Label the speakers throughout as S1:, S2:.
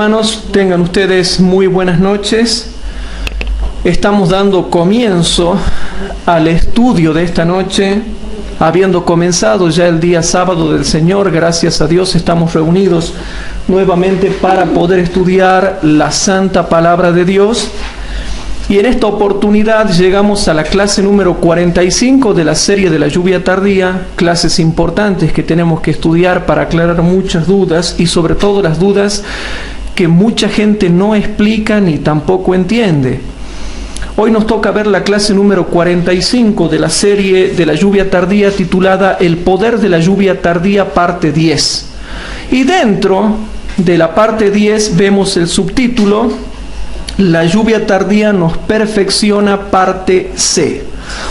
S1: hermanos, tengan ustedes muy buenas noches. Estamos dando comienzo al estudio de esta noche, habiendo comenzado ya el día sábado del Señor. Gracias a Dios estamos reunidos nuevamente para poder estudiar la Santa Palabra de Dios. Y en esta oportunidad llegamos a la clase número 45 de la serie de la lluvia tardía, clases importantes que tenemos que estudiar para aclarar muchas dudas y sobre todo las dudas que mucha gente no explica ni tampoco entiende. Hoy nos toca ver la clase número 45 de la serie de la lluvia tardía titulada El poder de la lluvia tardía parte 10. Y dentro de la parte 10 vemos el subtítulo La lluvia tardía nos perfecciona parte C.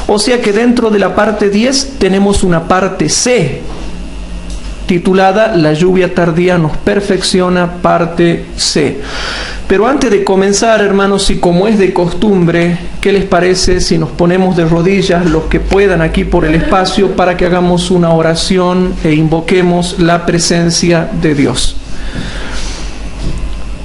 S1: O sea que dentro de la parte 10 tenemos una parte C titulada La lluvia tardía nos perfecciona parte C. Pero antes de comenzar, hermanos, y como es de costumbre, ¿qué les parece si nos ponemos de rodillas los que puedan aquí por el espacio para que hagamos una oración e invoquemos la presencia de Dios?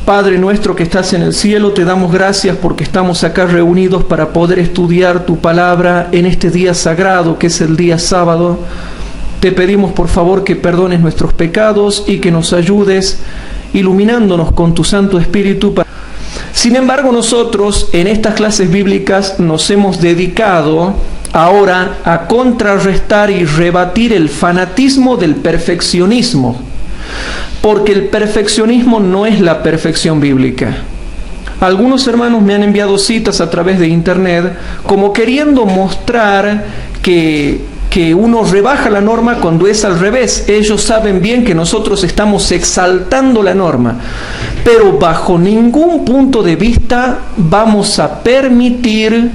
S1: Padre nuestro que estás en el cielo, te damos gracias porque estamos acá reunidos para poder estudiar tu palabra en este día sagrado que es el día sábado. Te pedimos por favor que perdones nuestros pecados y que nos ayudes iluminándonos con tu Santo Espíritu. Sin embargo, nosotros en estas clases bíblicas nos hemos dedicado ahora a contrarrestar y rebatir el fanatismo del perfeccionismo. Porque el perfeccionismo no es la perfección bíblica. Algunos hermanos me han enviado citas a través de internet como queriendo mostrar que uno rebaja la norma cuando es al revés. Ellos saben bien que nosotros estamos exaltando la norma, pero bajo ningún punto de vista vamos a permitir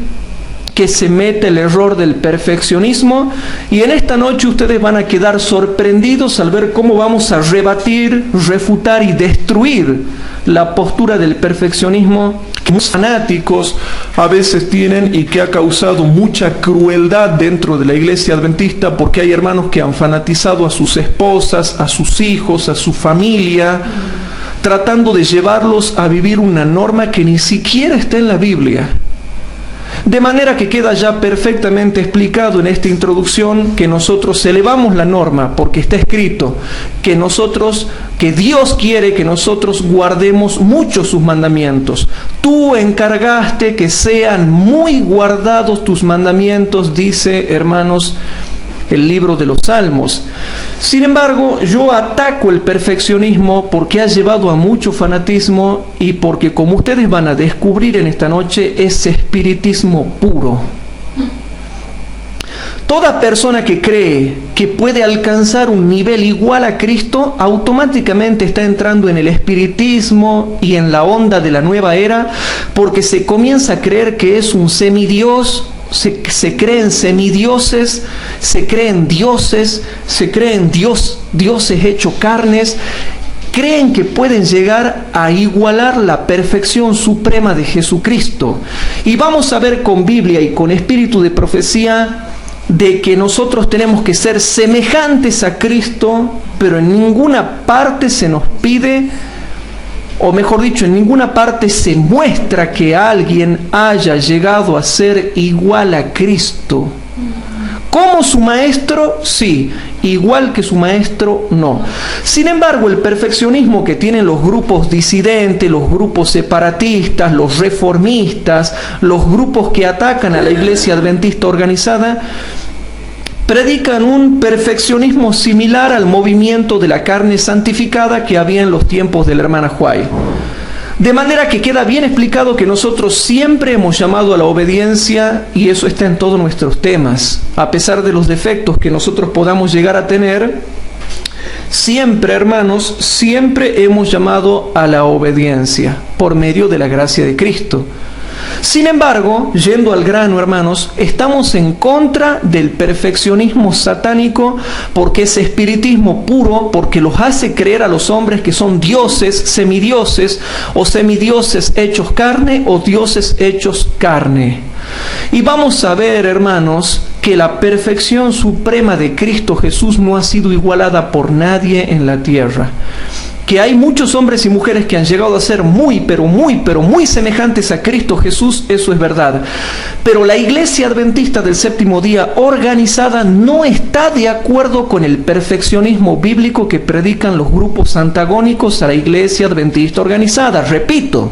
S1: que se mete el error del perfeccionismo. Y en esta noche ustedes van a quedar sorprendidos al ver cómo vamos a rebatir, refutar y destruir la postura del perfeccionismo que muchos fanáticos a veces tienen y que ha causado mucha crueldad dentro de la iglesia adventista, porque hay hermanos que han fanatizado a sus esposas, a sus hijos, a su familia, tratando de llevarlos a vivir una norma que ni siquiera está en la Biblia. De manera que queda ya perfectamente explicado en esta introducción que nosotros elevamos la norma porque está escrito que Dios quiere que nosotros guardemos mucho sus mandamientos. Tú encargaste que sean muy guardados tus mandamientos, dice, hermanos, el libro de los Salmos. Sin embargo, yo ataco el perfeccionismo porque ha llevado a mucho fanatismo y porque, como ustedes van a descubrir en esta noche, es espiritismo puro. Toda persona que cree que puede alcanzar un nivel igual a Cristo, automáticamente está entrando en el espiritismo y en la onda de la nueva era, porque se comienza a creer que es un semidios. Se creen semidioses, se creen dioses, se creen dioses hechos carnes, creen que pueden llegar a igualar la perfección suprema de Jesucristo. Y vamos a ver con Biblia y con espíritu de profecía de que nosotros tenemos que ser semejantes a Cristo, pero en ninguna parte se nos pide, o mejor dicho, en ninguna parte se muestra que alguien haya llegado a ser igual a Cristo. Como su maestro, sí. Igual que su maestro, no. Sin embargo, el perfeccionismo que tienen los grupos disidentes, los grupos separatistas, los reformistas, los grupos que atacan a la iglesia adventista organizada, predican un perfeccionismo similar al movimiento de la carne santificada que había en los tiempos de la hermana White. De manera que queda bien explicado que nosotros siempre hemos llamado a la obediencia, y eso está en todos nuestros temas. A pesar de los defectos que nosotros podamos llegar a tener, siempre, hermanos, siempre hemos llamado a la obediencia por medio de la gracia de Cristo. Sin embargo, yendo al grano, hermanos, estamos en contra del perfeccionismo satánico porque es espiritismo puro, porque los hace creer a los hombres que son dioses, semidioses, o semidioses hechos carne, o dioses hechos carne. Y vamos a ver, hermanos, que la perfección suprema de Cristo Jesús no ha sido igualada por nadie en la tierra. que hay muchos hombres y mujeres que han llegado a ser muy semejantes a Cristo Jesús, eso es verdad. Pero la Iglesia Adventista del Séptimo Día organizada no está de acuerdo con el perfeccionismo bíblico que predican los grupos antagónicos a la Iglesia Adventista organizada. Repito.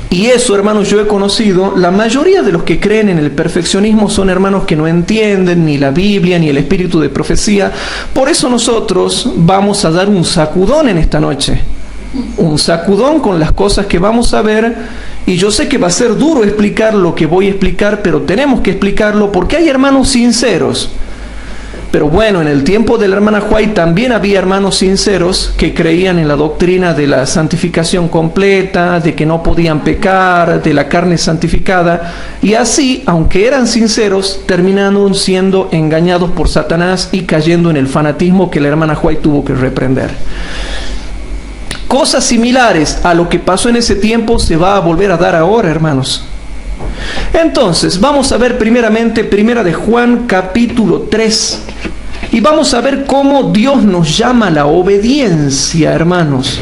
S1: Y eso, hermanos, yo he conocido, la mayoría de los que creen en el perfeccionismo son hermanos que no entienden ni la Biblia ni el espíritu de profecía. Por eso nosotros vamos a dar un sacudón en esta noche. Un sacudón con las cosas que vamos a ver. Y yo sé que va a ser duro explicar lo que voy a explicar, pero tenemos que explicarlo porque hay hermanos sinceros. Pero bueno, en el tiempo de la hermana White también había hermanos sinceros que creían en la doctrina de la santificación completa, de que no podían pecar, de la carne santificada. Y así, aunque eran sinceros, terminaron siendo engañados por Satanás y cayendo en el fanatismo que la hermana White tuvo que reprender. Cosas similares a lo que pasó en ese tiempo se va a volver a dar ahora, hermanos. Entonces, vamos a ver primeramente Primera de Juan capítulo 3 y vamos a ver cómo Dios nos llama a la obediencia, hermanos.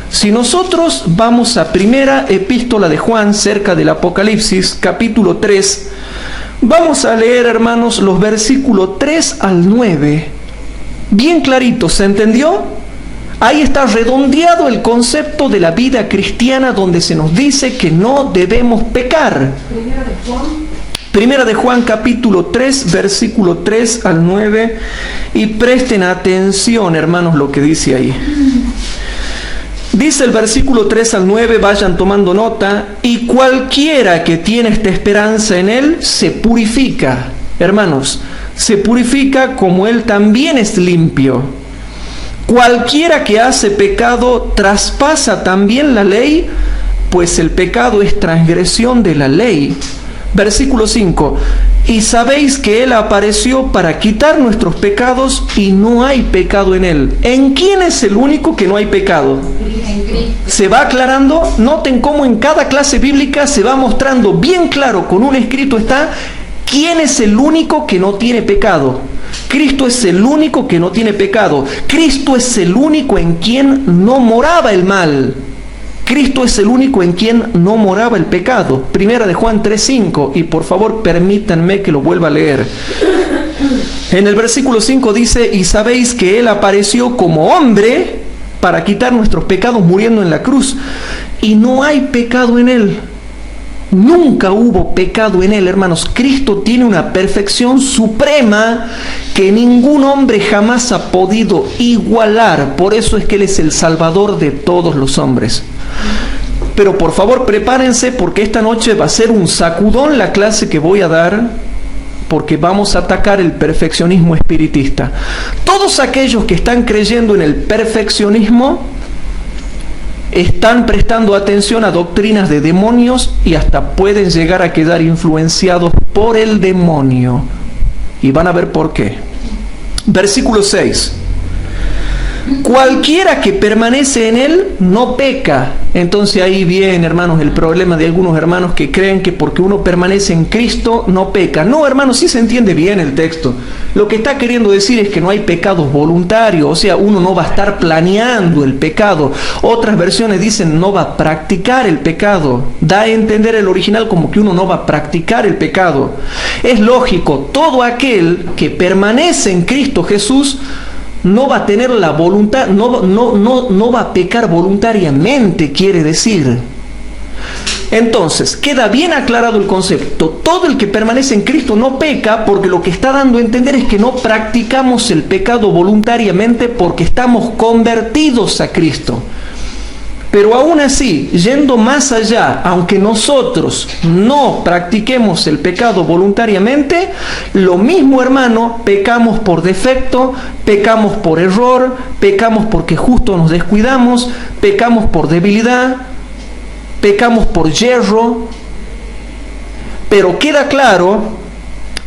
S1: Si nosotros vamos a Primera Epístola de Juan, cerca del Apocalipsis, capítulo 3, vamos a leer, hermanos, los versículos 3 al 9. Bien clarito, ¿se entendió? Ahí está redondeado el concepto de la vida cristiana, donde se nos dice que no debemos pecar. Primera de Juan capítulo 3, versículo 3 al 9. Y presten atención, hermanos, lo que dice ahí. Dice el versículo 3 al 9, vayan tomando nota. Y cualquiera que tiene esta esperanza en Él, se purifica. Hermanos, se purifica como Él también es limpio. Cualquiera que hace pecado traspasa también la ley, pues el pecado es transgresión de la ley. Versículo 5. Y sabéis que Él apareció para quitar nuestros pecados y no hay pecado en Él. ¿En quién es el único que no hay pecado? Se va aclarando. Noten cómo en cada clase bíblica se va mostrando bien claro, con un escrito está, quién es el único que no tiene pecado. Cristo es el único que no tiene pecado. Cristo es el único en quien no moraba el mal. Cristo es el único en quien no moraba el pecado. Primera de Juan 3:5, y por favor permítanme que lo vuelva a leer. En el versículo 5 dice, y sabéis que Él apareció como hombre para quitar nuestros pecados muriendo en la cruz. Y no hay pecado en Él. Nunca hubo pecado en Él, hermanos. Cristo tiene una perfección suprema que ningún hombre jamás ha podido igualar. Por eso es que Él es el Salvador de todos los hombres. Pero por favor prepárense, porque esta noche va a ser un sacudón la clase que voy a dar, porque vamos a atacar el perfeccionismo espiritista. Todos aquellos que están creyendo en el perfeccionismo están prestando atención a doctrinas de demonios y hasta pueden llegar a quedar influenciados por el demonio. Y van a ver por qué. Versículo 6. Cualquiera que permanece en Él no peca. Entonces ahí viene, hermanos, el problema de algunos hermanos que creen que porque uno permanece en Cristo no peca. No, hermanos, sí se entiende bien el texto. Lo que está queriendo decir es que no hay pecados voluntarios, o sea, uno no va a estar planeando el pecado. Otras versiones dicen no va a practicar el pecado. Da a entender el original como que uno no va a practicar el pecado. Es lógico, todo aquel que permanece en Cristo Jesús no va a tener la voluntad, no va a pecar voluntariamente, quiere decir. Entonces, queda bien aclarado el concepto. Todo el que permanece en Cristo no peca, porque lo que está dando a entender es que no practicamos el pecado voluntariamente porque estamos convertidos a Cristo. Pero aún así, yendo más allá, aunque nosotros no practiquemos el pecado voluntariamente, lo mismo, hermano, pecamos por defecto, pecamos por error, pecamos porque justo nos descuidamos, pecamos por debilidad, pecamos por yerro. Pero queda claro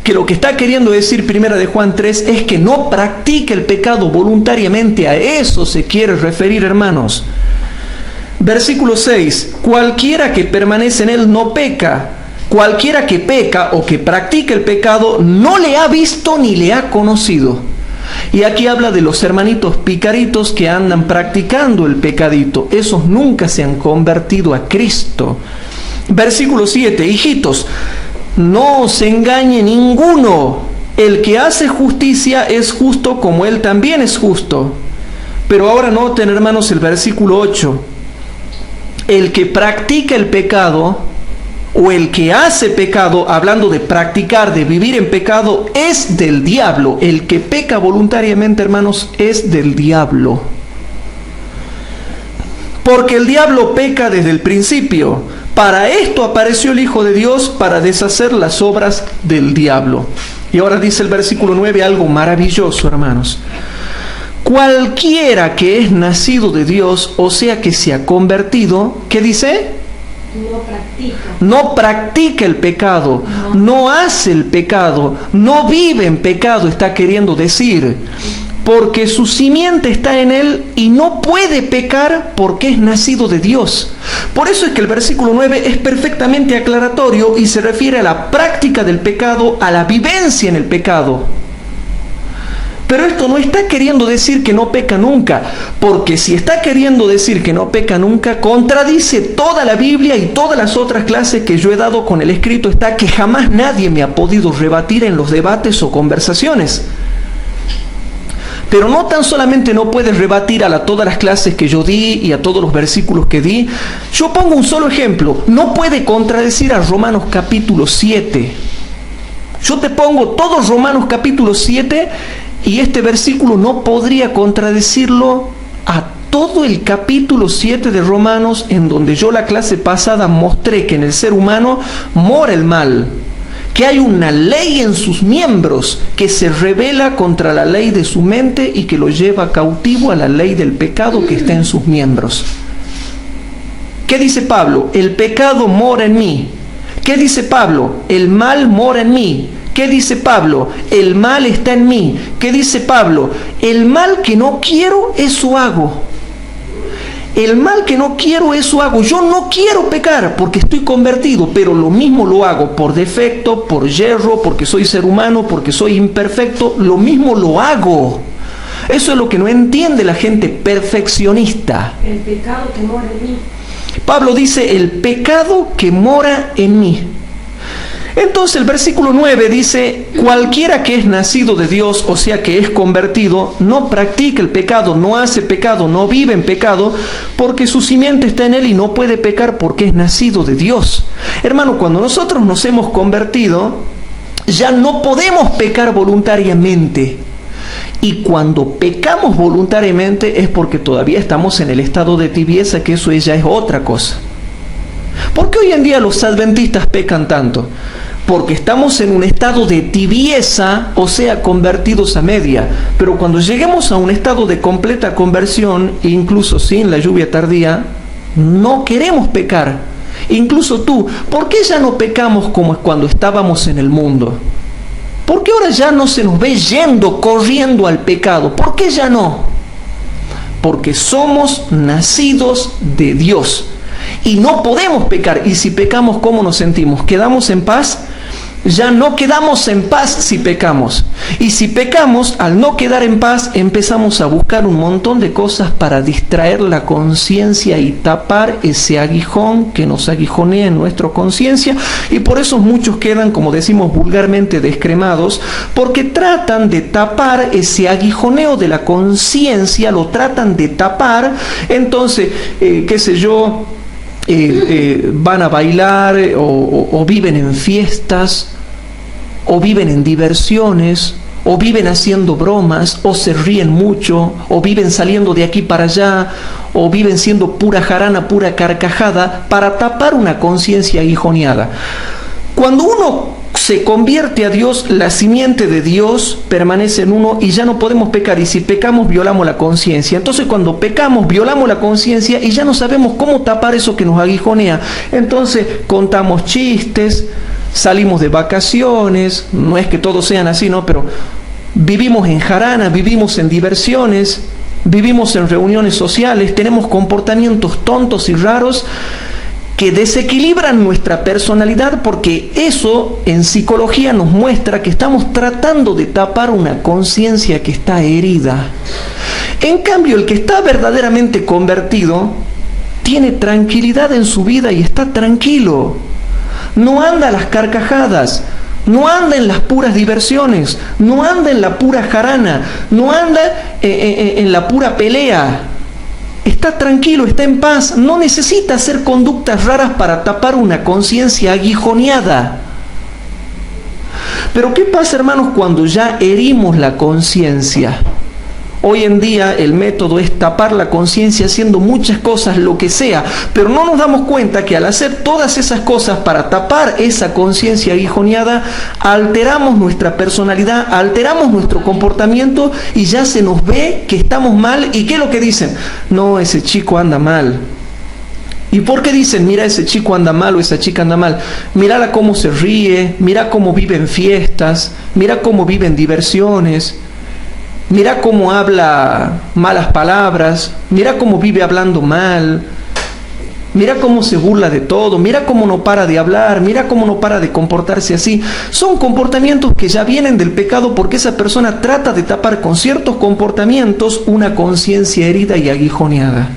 S1: que lo que está queriendo decir Primera de Juan 3 es que no practique el pecado voluntariamente. A eso se quiere referir, hermanos. Versículo 6. Cualquiera que permanece en Él no peca. Cualquiera que peca o que practica el pecado no le ha visto ni le ha conocido. Y aquí habla de los hermanitos picaritos que andan practicando el pecadito. Esos nunca se han convertido a Cristo. Versículo 7, hijitos, no os engañe ninguno. El que hace justicia es justo como él también es justo. Pero ahora noten, hermanos, el versículo 8. El que practica el pecado, o el que hace pecado, hablando de practicar, de vivir en pecado, es del diablo. El que peca voluntariamente, hermanos, es del diablo. Porque el diablo peca desde el principio. Para esto apareció el Hijo de Dios, para deshacer las obras del diablo. Y ahora dice el versículo 9 algo maravilloso, hermanos. Cualquiera que es nacido de Dios, o sea que se ha convertido, ¿qué dice? No practica el pecado, no hace el pecado, no vive en pecado, está queriendo decir, porque su simiente está en él y no puede pecar porque es nacido de Dios. Por eso es que el versículo 9 es perfectamente aclaratorio y se refiere a la práctica del pecado, a la vivencia en el pecado. Pero esto no está queriendo decir que no peca nunca, porque si está queriendo decir que no peca nunca, contradice toda la Biblia y todas las otras clases que yo he dado con el escrito está, que jamás nadie me ha podido rebatir en los debates o conversaciones. Pero no tan solamente no puedes rebatir a todas las clases que yo di y a todos los versículos que di. Yo pongo un solo ejemplo. No puede contradecir a Romanos capítulo 7. Yo te pongo todos Romanos capítulo 7 y este versículo no podría contradecirlo a todo el capítulo 7 de Romanos, en donde yo la clase pasada mostré que en el ser humano mora el mal, que hay una ley en sus miembros que se rebela contra la ley de su mente y que lo lleva cautivo a la ley del pecado que está en sus miembros. ¿Qué dice Pablo? El pecado mora en mí. ¿Qué dice Pablo? El mal mora en mí. ¿Qué dice Pablo? El mal está en mí. ¿Qué dice Pablo? El mal que no quiero, eso hago. El mal que no quiero, eso hago. Yo no quiero pecar porque estoy convertido, pero lo mismo lo hago por defecto, por yerro, porque soy ser humano, porque soy imperfecto. Lo mismo lo hago. Eso es lo que no entiende la gente perfeccionista.
S2: El pecado que mora en mí.
S1: Pablo dice, el pecado que mora en mí. Entonces el versículo 9 dice, cualquiera que es nacido de Dios, o sea que es convertido, no practica el pecado, no hace pecado, no vive en pecado, porque su simiente está en él y no puede pecar porque es nacido de Dios. Hermano, cuando nosotros nos hemos convertido, ya no podemos pecar voluntariamente. Y cuando pecamos voluntariamente es porque todavía estamos en el estado de tibieza, que eso ya es otra cosa. ¿Por qué hoy en día los adventistas pecan tanto? Porque estamos en un estado de tibieza, o sea, convertidos a media. Pero cuando lleguemos a un estado de completa conversión, incluso sin la lluvia tardía, no queremos pecar. Incluso tú, ¿por qué ya no pecamos como cuando estábamos en el mundo? ¿Por qué ahora ya no se nos ve yendo, corriendo al pecado? ¿Por qué ya no? Porque somos nacidos de Dios. Y no podemos pecar. Y si pecamos, ¿cómo nos sentimos? ¿Quedamos en paz? Ya no quedamos en paz si pecamos. Y si pecamos, al no quedar en paz, empezamos a buscar un montón de cosas para distraer la conciencia y tapar ese aguijón que nos aguijonea en nuestra conciencia. Y por eso muchos quedan, como decimos vulgarmente, descremados, porque tratan de tapar ese aguijoneo de la conciencia, lo tratan de tapar. Entonces, qué sé yo, van a bailar o viven en fiestas o viven en diversiones o viven haciendo bromas o se ríen mucho o viven saliendo de aquí para allá o viven siendo pura jarana, pura carcajada para tapar una conciencia aguijoneada. Cuando uno se convierte a Dios, la simiente de Dios permanece en uno y ya no podemos pecar. Y si pecamos, violamos la conciencia. Entonces, cuando pecamos, violamos la conciencia y ya no sabemos cómo tapar eso que nos aguijonea. Entonces, contamos chistes, salimos de vacaciones. No es que todos sean así, ¿no? Pero vivimos en jarana, vivimos en diversiones, vivimos en reuniones sociales, tenemos comportamientos tontos y raros que desequilibran nuestra personalidad, porque eso en psicología nos muestra que estamos tratando de tapar una conciencia que está herida. En cambio, el que está verdaderamente convertido tiene tranquilidad en su vida y está tranquilo. No anda a las carcajadas, no anda en las puras diversiones, no anda en la pura jarana, no anda en la pura pelea. Está tranquilo, está en paz, no necesita hacer conductas raras para tapar una conciencia aguijoneada. Pero ¿qué pasa, hermanos, cuando ya herimos la conciencia? Hoy en día el método es tapar la conciencia haciendo muchas cosas, lo que sea, pero no nos damos cuenta que al hacer todas esas cosas para tapar esa conciencia aguijoneada, alteramos nuestra personalidad, alteramos nuestro comportamiento y ya se nos ve que estamos mal. ¿Y qué es lo que dicen? No, ese chico anda mal. ¿Y por qué dicen, mira, ese chico anda mal o esa chica anda mal? Mírala cómo se ríe, mira cómo vive en fiestas, mira cómo vive en diversiones. Mira cómo habla malas palabras, mira cómo vive hablando mal, mira cómo se burla de todo, mira cómo no para de hablar, mira cómo no para de comportarse así. Son comportamientos que ya vienen del pecado, porque esa persona trata de tapar con ciertos comportamientos una conciencia herida y aguijoneada.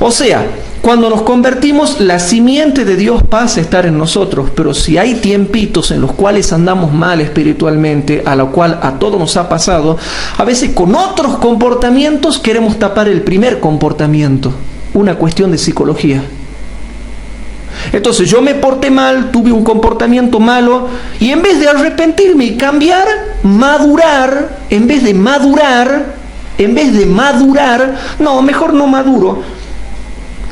S1: O sea, cuando nos convertimos, la simiente de Dios pasa a estar en nosotros, pero si hay tiempitos en los cuales andamos mal espiritualmente, a lo cual a todos nos ha pasado, a veces con otros comportamientos queremos tapar el primer comportamiento, una cuestión de psicología. Entonces yo me porté mal, tuve un comportamiento malo, y en vez de arrepentirme y cambiar, madurar, en vez de madurar, no, mejor no maduro.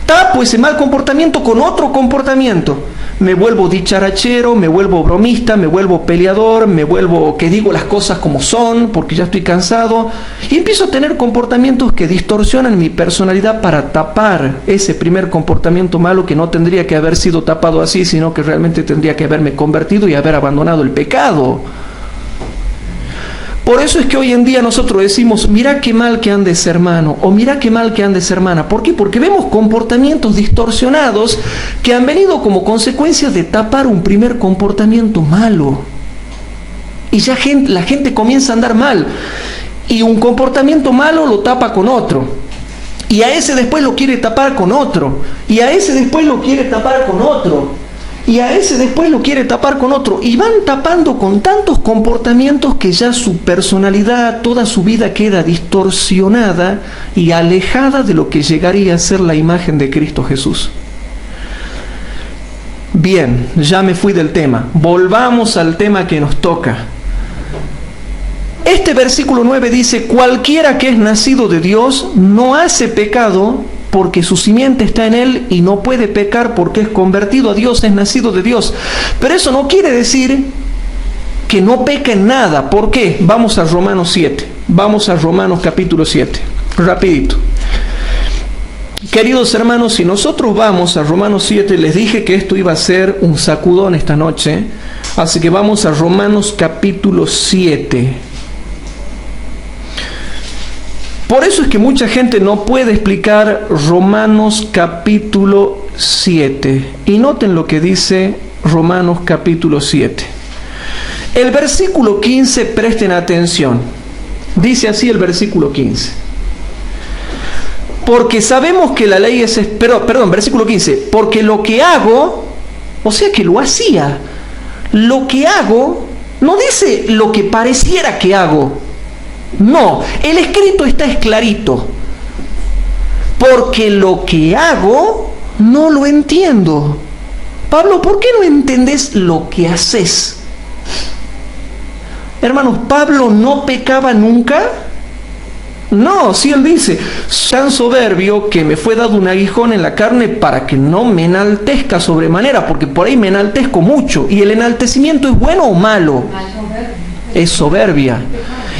S1: Tapo ese mal comportamiento con otro comportamiento. Me vuelvo dicharachero, me vuelvo bromista, me vuelvo peleador, me vuelvo que digo las cosas como son porque ya estoy cansado. Y empiezo a tener comportamientos que distorsionan mi personalidad para tapar ese primer comportamiento malo que no tendría que haber sido tapado así, sino que realmente tendría que haberme convertido y haber abandonado el pecado. Por eso es que hoy en día nosotros decimos, mira qué mal que anda ese hermano, o mira qué mal que anda esa hermana. ¿Por qué? Porque vemos comportamientos distorsionados que han venido como consecuencia de tapar un primer comportamiento malo. Y ya la gente comienza a andar mal. Y un comportamiento malo lo tapa con otro. Y a ese después lo quiere tapar con otro. Y a ese después lo quiere tapar con otro. Y a ese después lo quiere tapar con otro. Y van tapando con tantos comportamientos que ya su personalidad, toda su vida queda distorsionada y alejada de lo que llegaría a ser la imagen de Cristo Jesús. Bien, ya me fui del tema. Volvamos al tema que nos toca. Este versículo 9 dice, cualquiera que es nacido de Dios no hace pecado, porque su simiente está en él y no puede pecar porque es convertido a Dios, es nacido de Dios. Pero eso no quiere decir que no peca en nada. ¿Por qué? Vamos a Romanos 7. Vamos a Romanos capítulo 7. Rapidito. Queridos hermanos, si nosotros vamos a Romanos 7, les dije que esto iba a ser un sacudón esta noche. Así que vamos a Romanos capítulo 7. Por eso es que mucha gente no puede explicar Romanos capítulo 7. Y noten lo que dice Romanos capítulo 7. El versículo 15, presten atención. Dice así el versículo 15. Porque sabemos que la ley es... Perdón, versículo 15. Porque lo que hago, o sea que lo hacía. Lo que hago, no dice lo que pareciera que hago. No, el escrito está clarito. Porque lo que hago no lo entiendo. Pablo, ¿por qué no entendés lo que haces? Hermanos, ¿Pablo no pecaba nunca? No, si él dice, tan soberbio que me fue dado un aguijón en la carne para que no me enaltezca sobremanera, porque por ahí me enaltezco mucho. ¿Y el enaltecimiento es bueno o malo? Es soberbia.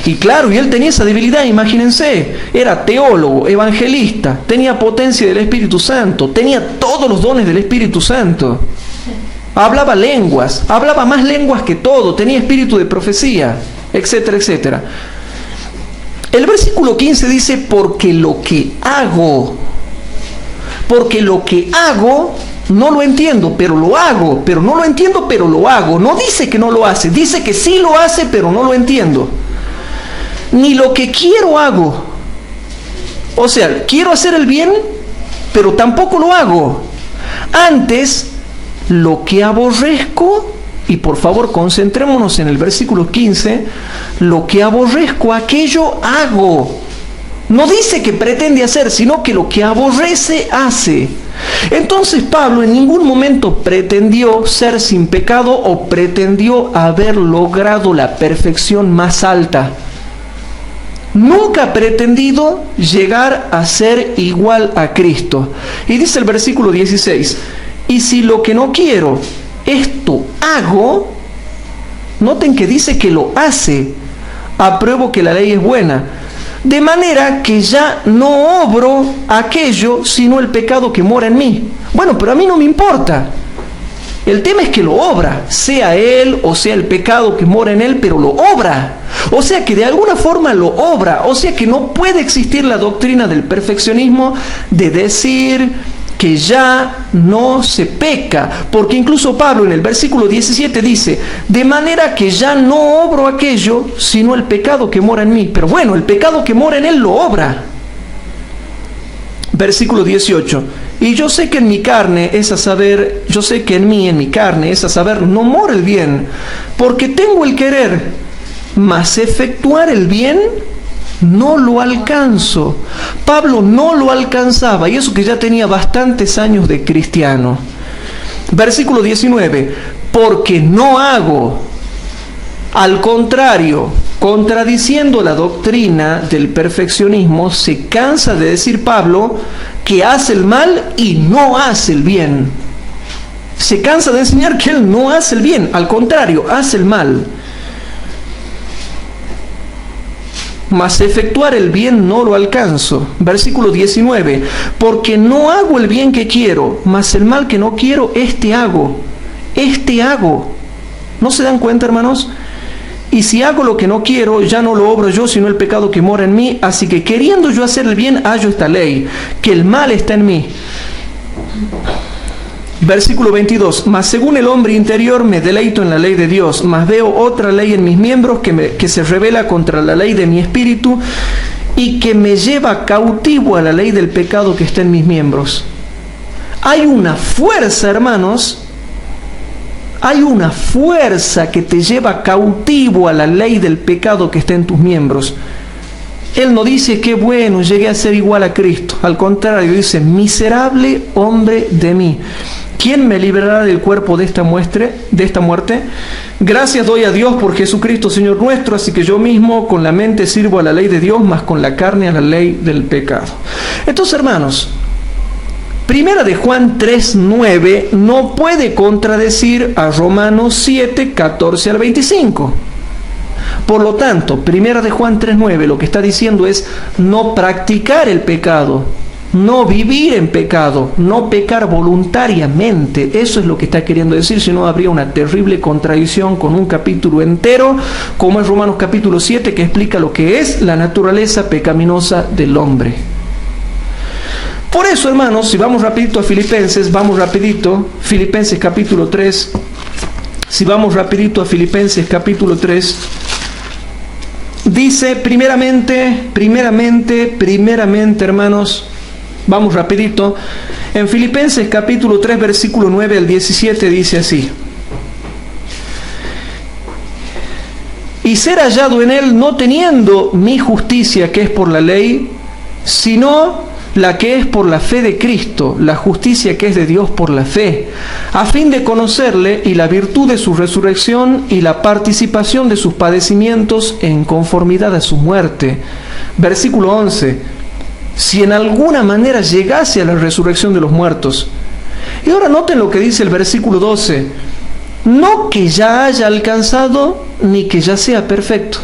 S1: Y claro, y él tenía esa debilidad, imagínense, era teólogo, evangelista, tenía potencia del Espíritu Santo, tenía todos los dones del Espíritu Santo, hablaba lenguas, hablaba más lenguas que todo, tenía espíritu de profecía, etcétera, etcétera. El versículo 15 dice, porque lo que hago, Porque lo que hago no lo entiendo, pero lo hago, pero no lo entiendo, pero lo hago. No dice que no lo hace, dice que sí lo hace, pero no lo entiendo. Ni lo que quiero hago. O sea, quiero hacer el bien, pero tampoco lo hago. Antes, lo que aborrezco, y por favor concentrémonos en el versículo 15, lo que aborrezco, aquello hago. No dice que pretende hacer, sino que lo que aborrece, hace. Entonces Pablo en ningún momento pretendió ser sin pecado o pretendió haber logrado la perfección más alta. Nunca ha pretendido llegar a ser igual a Cristo. Y dice el versículo 16, y si lo que no quiero, esto hago, noten que dice que lo hace, apruebo que la ley es buena, de manera que ya no obro aquello, sino el pecado que mora en mí. Bueno, pero a mí no me importa. El tema es que lo obra, sea él o sea el pecado que mora en él, pero lo obra. O sea que de alguna forma lo obra. O sea que no puede existir la doctrina del perfeccionismo de decir que ya no se peca. Porque incluso Pablo en el versículo 17 dice, de manera que ya no obro aquello, sino el pecado que mora en mí. Pero bueno, el pecado que mora en él lo obra. Versículo 18. Y yo sé que en mi carne es a saber, yo sé que en mi carne es a saber, no mora el bien, porque tengo el querer, mas efectuar el bien no lo alcanzo. Pablo no lo alcanzaba, y eso que ya tenía bastantes años de cristiano. Versículo 19. Porque no hago, al contrario, contradiciendo la doctrina del perfeccionismo, se cansa de decir Pablo que hace el mal y no hace el bien. Se cansa de enseñar que él no hace el bien, al contrario, hace el mal. Mas efectuar el bien no lo alcanzo. Versículo 19. Porque no hago el bien que quiero, mas el mal que no quiero, este hago. Este hago. ¿No se dan cuenta, hermanos? Y si hago lo que no quiero, ya no lo obro yo, sino el pecado que mora en mí. Así que queriendo yo hacer el bien, hallo esta ley, que el mal está en mí. Versículo 22. Mas según el hombre interior me deleito en la ley de Dios, mas veo otra ley en mis miembros que se revela contra la ley de mi espíritu y que me lleva cautivo a la ley del pecado que está en mis miembros. Hay una fuerza, hermanos. Hay una fuerza que te lleva cautivo a la ley del pecado que está en tus miembros. Él no dice, qué bueno, llegué a ser igual a Cristo. Al contrario, dice, miserable hombre de mí. ¿Quién me librará del cuerpo de esta muerte? Gracias doy a Dios por Jesucristo, Señor nuestro, así que yo mismo con la mente sirvo a la ley de Dios, mas con la carne a la ley del pecado. Entonces, hermanos, Primera de Juan 3:9 no puede contradecir a Romanos 7:14 al 25. Por lo tanto, Primera de Juan 3:9 lo que está diciendo es no practicar el pecado, no vivir en pecado, no pecar voluntariamente. Eso es lo que está queriendo decir, si no habría una terrible contradicción con un capítulo entero, como es Romanos capítulo 7, que explica lo que es la naturaleza pecaminosa del hombre. Por eso, hermanos, si vamos rapidito a Filipenses, Filipenses capítulo 3, si vamos rapidito a Filipenses capítulo 3, dice primeramente, hermanos, vamos rapidito, en Filipenses capítulo 3, versículo 9 al 17 dice así: y ser hallado en él no teniendo mi justicia que es por la ley, sino la que es por la fe de Cristo, la justicia que es de Dios por la fe, a fin de conocerle y la virtud de su resurrección y la participación de sus padecimientos en conformidad a su muerte. Versículo 11, si en alguna manera llegase a la resurrección de los muertos. Y ahora noten lo que dice el versículo 12, no que ya haya alcanzado ni que ya sea perfecto.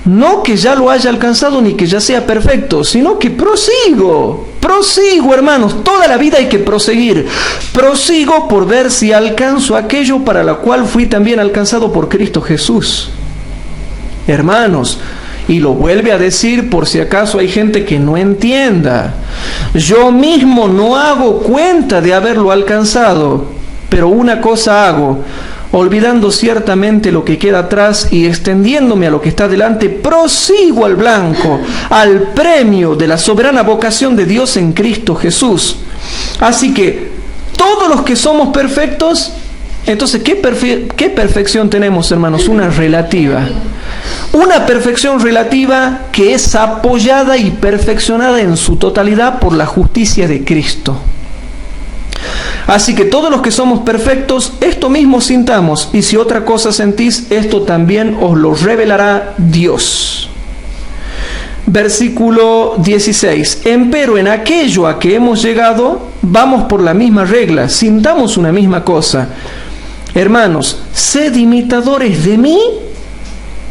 S1: No que ya lo haya alcanzado ni que ya sea perfecto, sino que prosigo, hermanos, toda la vida hay que proseguir. Prosigo por ver si alcanzo aquello para lo cual fui también alcanzado por Cristo Jesús. Hermanos, Y lo vuelve a decir por si acaso hay gente que no entienda. Yo mismo no hago cuenta de haberlo alcanzado, pero una cosa hago, olvidando ciertamente lo que queda atrás y extendiéndome a lo que está delante, prosigo al blanco, al premio de la soberana vocación de Dios en Cristo Jesús. Así que todos los que somos perfectos, entonces, ¿qué perfección tenemos, hermanos? Una relativa. Una perfección relativa que es apoyada y perfeccionada en su totalidad por la justicia de Cristo. Así que todos los que somos perfectos, esto mismo sintamos, y si otra cosa sentís, esto también os lo revelará Dios. Versículo 16. Empero en aquello a que hemos llegado, vamos por la misma regla, sintamos una misma cosa. Hermanos, sed imitadores de mí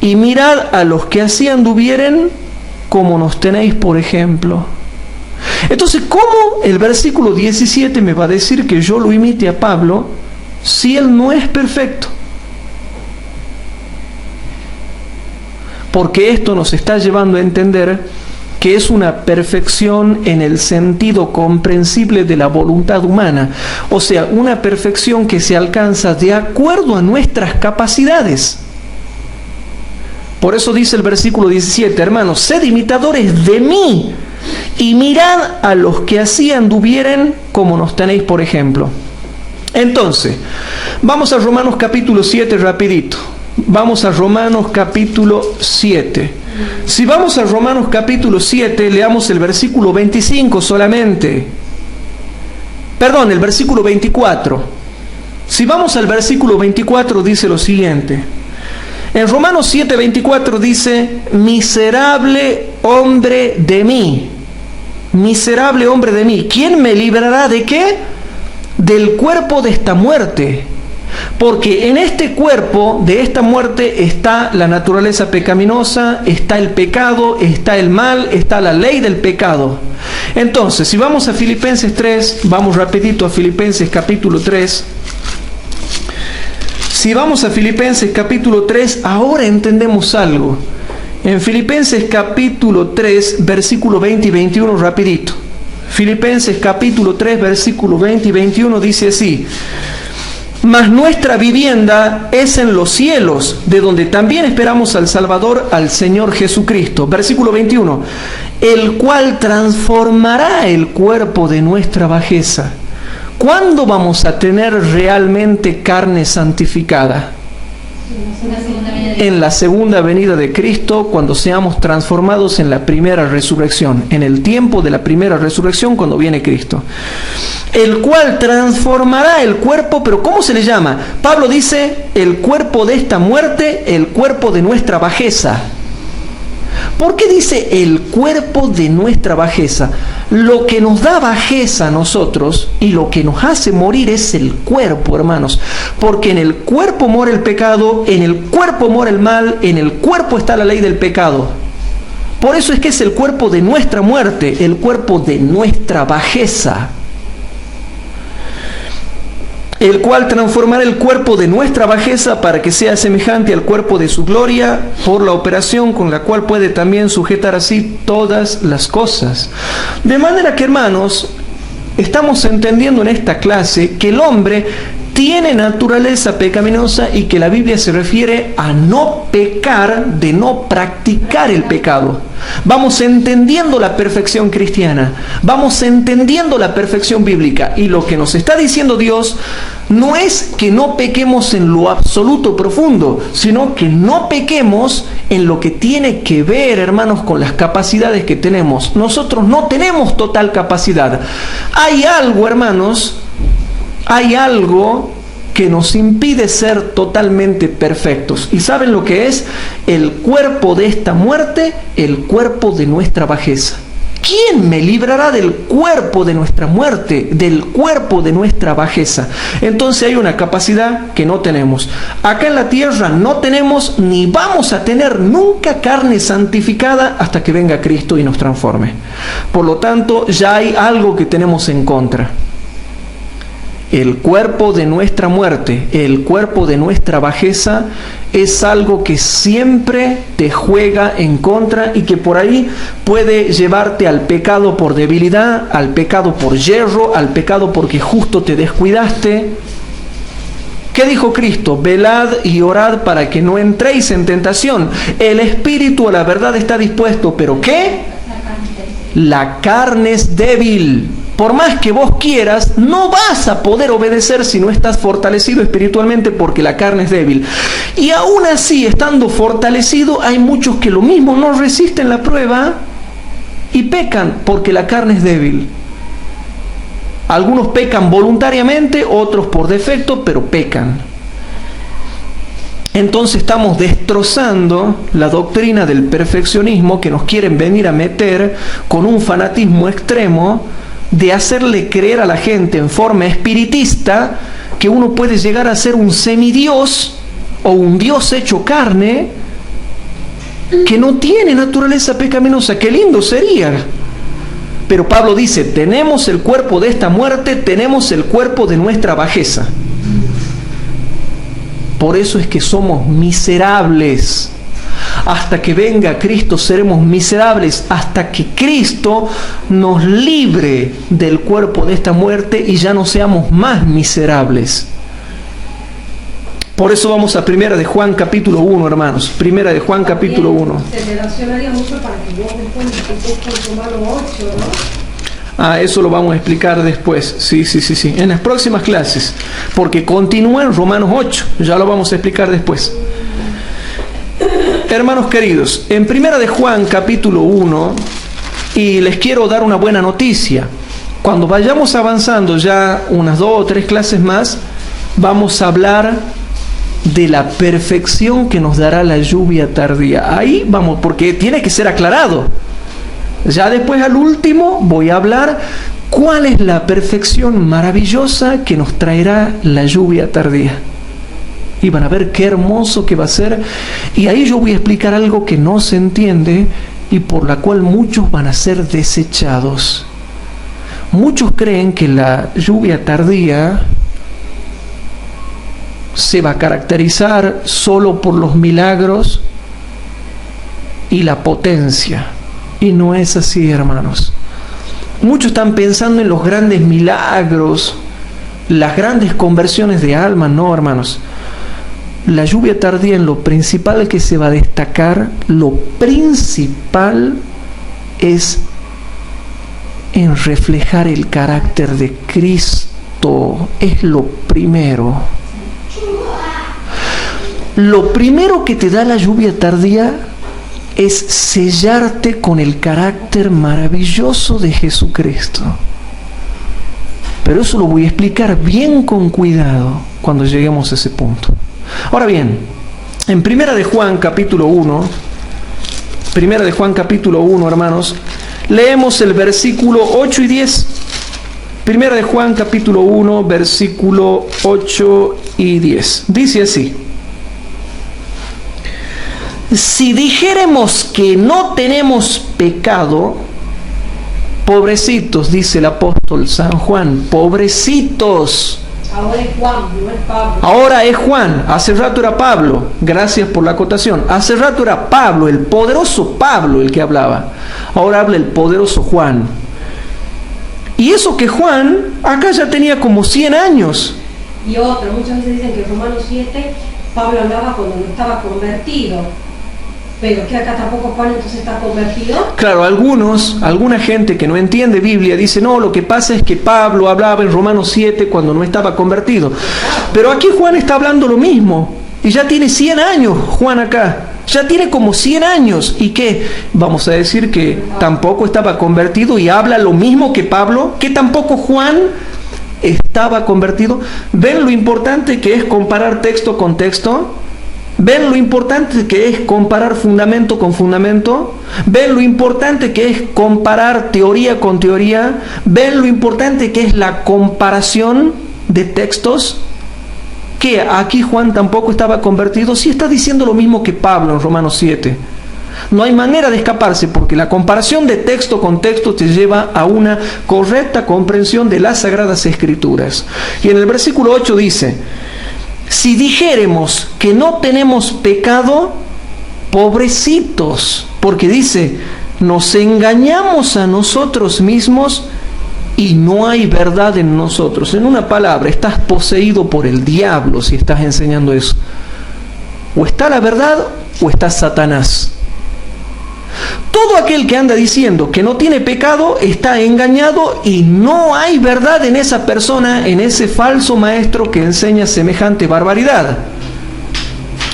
S1: y mirad a los que así anduvieren como nos tenéis por ejemplo. Entonces, ¿cómo el versículo 17 me va a decir que yo lo imite a Pablo si él no es perfecto? Porque esto nos está llevando a entender que es una perfección en el sentido comprensible de la voluntad humana. O sea, una perfección que se alcanza de acuerdo a nuestras capacidades. Por eso dice el versículo 17, hermanos, sed imitadores de mí y mirad a los que así anduvieren como nos tenéis por ejemplo. Entonces, vamos a Romanos capítulo 7 rapidito. Vamos a Romanos capítulo 7. Si vamos a Romanos capítulo 7, leamos el versículo 25 solamente. Perdón, el versículo 24. Si vamos al versículo 24, dice lo siguiente. En Romanos 7, 24 dice, miserable hombre de mí. Miserable hombre de mí. ¿Quién me librará de qué? Del cuerpo de esta muerte. Porque en este cuerpo de esta muerte está la naturaleza pecaminosa, está el pecado, está el mal, está la ley del pecado. Entonces, si vamos a Filipenses 3, vamos rapidito a Filipenses capítulo 3. Si vamos a Filipenses capítulo 3, ahora entendemos algo. En Filipenses capítulo 3, versículo 20 y 21, rapidito. Filipenses capítulo 3, versículo 20 y 21 dice así. Mas nuestra vivienda es en los cielos, de donde también esperamos al Salvador, al Señor Jesucristo. Versículo 21. El cual transformará el cuerpo de nuestra bajeza. ¿Cuándo vamos a tener realmente carne santificada? En la segunda venida de Cristo, cuando seamos transformados en la primera resurrección, en el tiempo de la primera resurrección, cuando viene Cristo. El cual transformará el cuerpo, pero ¿cómo se le llama? Pablo dice, el cuerpo de esta muerte, el cuerpo de nuestra bajeza. ¿Por qué dice el cuerpo de nuestra bajeza? Lo que nos da bajeza a nosotros y lo que nos hace morir es el cuerpo, hermanos. Porque en el cuerpo mora el pecado, en el cuerpo mora el mal, en el cuerpo está la ley del pecado. Por eso es que es el cuerpo de nuestra muerte, el cuerpo de nuestra bajeza. El cual transformará el cuerpo de nuestra bajeza para que sea semejante al cuerpo de su gloria, por la operación con la cual puede también sujetar así todas las cosas. De manera que, hermanos, estamos entendiendo en esta clase que el hombre tiene naturaleza pecaminosa y que la Biblia se refiere a no pecar, de no practicar el pecado. Vamos entendiendo la perfección cristiana, vamos entendiendo la perfección bíblica, y lo que nos está diciendo Dios no es que no pequemos en lo absoluto profundo, sino que no pequemos en lo que tiene que ver, hermanos, con las capacidades que tenemos. Nosotros no tenemos total capacidad. Hay algo, hermanos, hay algo que nos impide ser totalmente perfectos. ¿Y saben lo que es? El cuerpo de esta muerte, el cuerpo de nuestra bajeza. ¿Quién me librará del cuerpo de nuestra muerte, del cuerpo de nuestra bajeza? Entonces hay una capacidad que no tenemos. Acá en la tierra no tenemos ni vamos a tener nunca carne santificada hasta que venga Cristo y nos transforme. Por lo tanto, ya hay algo que tenemos en contra. el cuerpo de nuestra muerte, el cuerpo de nuestra bajeza, es algo que siempre te juega en contra y que por ahí puede llevarte al pecado por debilidad, al pecado por yerro, al pecado porque justo te descuidaste. ¿Qué dijo Cristo? Velad y orad para que no entréis en tentación. El espíritu a la verdad está dispuesto, ¿pero qué? La carne es débil. Por más que vos quieras, no vas a poder obedecer si no estás fortalecido espiritualmente, porque la carne es débil. Y aún así, estando fortalecido, hay muchos que lo mismo no resisten la prueba y pecan porque la carne es débil. Algunos pecan voluntariamente, otros por defecto, pero pecan. Entonces estamos destrozando la doctrina del perfeccionismo que nos quieren venir a meter con un fanatismo extremo de hacerle creer a la gente en forma espiritista que uno puede llegar a ser un semidios o un Dios hecho carne que no tiene naturaleza pecaminosa. ¡Qué lindo sería! Pero Pablo dice, tenemos el cuerpo de esta muerte, tenemos el cuerpo de nuestra bajeza. Por eso es que somos miserables. Hasta que venga Cristo seremos miserables, hasta que Cristo nos libre del cuerpo de esta muerte y ya no seamos más miserables. Por eso vamos a Primera de Juan capítulo 1, hermanos. Primera de Juan capítulo 1.
S2: Se relacionaría mucho para que vos después me con Romanos 8, ¿no?
S1: Eso lo vamos a explicar después. Sí. En las próximas clases. Porque continúa en Romanos 8. Ya lo vamos a explicar después. Hermanos queridos, en Primera de Juan capítulo 1, y les quiero dar una buena noticia. Cuando vayamos avanzando ya unas 2 o 3 clases más, vamos a hablar de la perfección que nos dará la lluvia tardía. Ahí vamos, porque tiene que ser aclarado. Ya después al último voy a hablar cuál es la perfección maravillosa que nos traerá la lluvia tardía. Y van a ver qué hermoso que va a ser. Y ahí yo voy a explicar algo que no se entiende y por la cual muchos van a ser desechados. Muchos creen que la lluvia tardía se va a caracterizar solo por los milagros y la potencia. Y no es así, hermanos. Muchos están pensando en los grandes milagros, las grandes conversiones de almas. No, hermanos. La lluvia tardía, en lo principal que se va a destacar, lo principal es en reflejar el carácter de Cristo. Es lo primero. Lo primero que te da la lluvia tardía es sellarte con el carácter maravilloso de Jesucristo. Pero eso lo voy a explicar bien con cuidado cuando lleguemos a ese punto. Ahora bien, en Primera de Juan capítulo 1, hermanos, leemos el versículo 8 y 10. Primera de Juan capítulo 1, versículo 8 y 10. Dice así: si dijéremos que no tenemos pecado, pobrecitos, dice el apóstol San Juan, pobrecitos.
S2: Ahora es Juan, no es Pablo.
S1: Ahora es Juan, hace rato era Pablo, gracias por la acotación. Hace rato era Pablo, el poderoso Pablo el que hablaba. Ahora habla el poderoso Juan. Y eso que Juan acá ya tenía como 100 años.
S2: Y otro, muchas veces dicen que en Romanos 7 Pablo hablaba cuando no estaba convertido. Pero que acá tampoco Juan entonces está convertido.
S1: Claro, alguna gente que no entiende Biblia dice, no, lo que pasa es que Pablo hablaba en Romanos 7 cuando no estaba convertido. Pero aquí Juan está hablando lo mismo. Y ya tiene 100 años Juan acá. Ya tiene como 100 años. ¿Y qué? Vamos a decir que tampoco estaba convertido y habla lo mismo que Pablo, que tampoco Juan estaba convertido. ¿Ven lo importante que es comparar texto con texto? ¿Ven lo importante que es comparar fundamento con fundamento? ¿Ven lo importante que es comparar teoría con teoría? ¿Ven lo importante que es la comparación de textos? ¿Que aquí Juan tampoco estaba convertido? Sí está diciendo lo mismo que Pablo en Romanos 7. No hay manera de escaparse, porque la comparación de texto con texto te lleva a una correcta comprensión de las Sagradas Escrituras. Y en el versículo 8 dice: si dijéremos que no tenemos pecado, pobrecitos, porque dice, nos engañamos a nosotros mismos y no hay verdad en nosotros. En una palabra, estás poseído por el diablo si estás enseñando eso. O está la verdad o está Satanás. Todo aquel que anda diciendo que no tiene pecado está engañado y no hay verdad en esa persona, en ese falso maestro que enseña semejante barbaridad.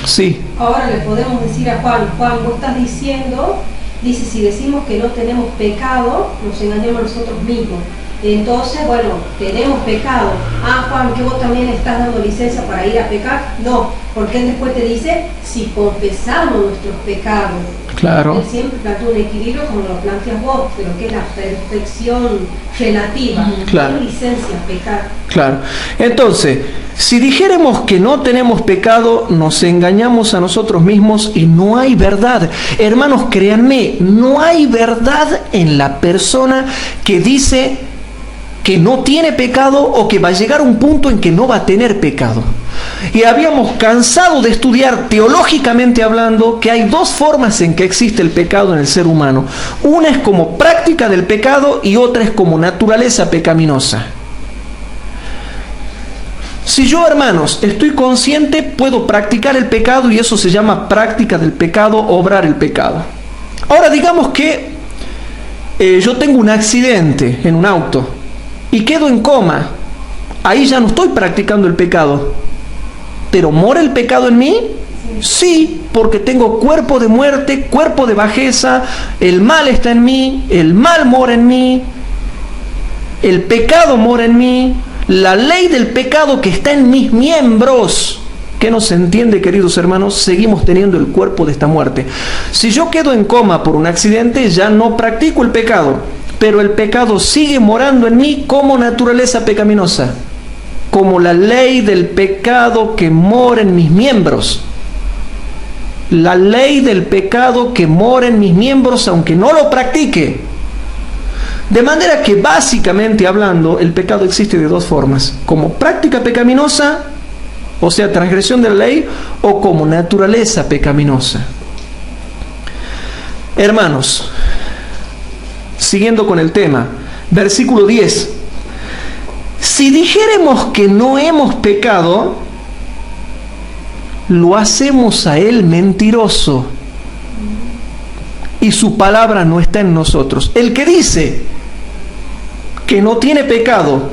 S1: Sí.
S2: Ahora le podemos decir a Juan, vos estás diciendo, dice, si decimos que no tenemos pecado, nos engañamos nosotros mismos. Entonces, bueno, tenemos pecado. Ah, Juan, que vos también estás dando licencia para ir a pecar. No, porque él después te dice, si confesamos nuestros pecados.
S1: Claro.
S2: Él siempre plantea un equilibrio como lo planteas vos, pero que es la perfección relativa.
S1: Claro.
S2: No licencia a pecar.
S1: Claro. Entonces, si dijéramos que no tenemos pecado, nos engañamos a nosotros mismos y no hay verdad. Hermanos, créanme, no hay verdad en la persona que dice que no tiene pecado o que va a llegar a un punto en que no va a tener pecado. Y habíamos cansado de estudiar teológicamente hablando que hay dos formas en que existe el pecado en el ser humano. Una es como práctica del pecado y otra es como naturaleza pecaminosa. Si yo, hermanos, estoy consciente, puedo practicar el pecado y eso se llama práctica del pecado, obrar el pecado. Ahora digamos que yo tengo un accidente en un auto y quedo en coma. Ahí ya no estoy practicando el pecado. ¿Pero mora el pecado en mí? Sí, porque tengo cuerpo de muerte, cuerpo de bajeza, el mal está en mí, el mal mora en mí, el pecado mora en mí, la ley del pecado que está en mis miembros. ¿Qué no se entiende, queridos hermanos? Seguimos teniendo el cuerpo de esta muerte. Si yo quedo en coma por un accidente, ya no practico el pecado, pero el pecado sigue morando en mí como naturaleza pecaminosa, como la ley del pecado que mora en mis miembros. La ley del pecado que mora en mis miembros, aunque no lo practique. De manera que, básicamente hablando, el pecado existe de dos formas: como práctica pecaminosa, o sea, transgresión de la ley, o como naturaleza pecaminosa. Hermanos, siguiendo con el tema, versículo 10. Si dijéremos que no hemos pecado, lo hacemos a él mentiroso y su palabra no está en nosotros. El que dice que no tiene pecado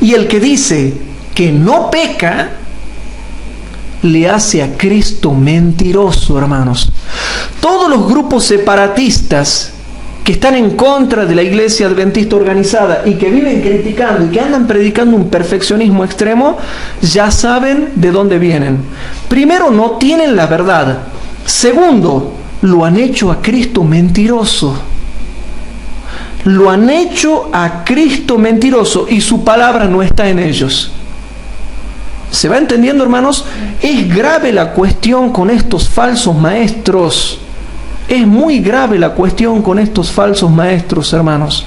S1: y el que dice que no peca, le hace a Cristo mentiroso, hermanos. Todos los grupos separatistas que están en contra de la iglesia adventista organizada y que viven criticando y que andan predicando un perfeccionismo extremo, ya saben de dónde vienen. Primero, no tienen la verdad. Segundo, lo han hecho a Cristo mentiroso. Lo han hecho a Cristo mentiroso y su palabra no está en ellos. ¿Se va entendiendo, hermanos? Es grave la cuestión con estos falsos maestros. Es muy grave la cuestión con estos falsos maestros, hermanos.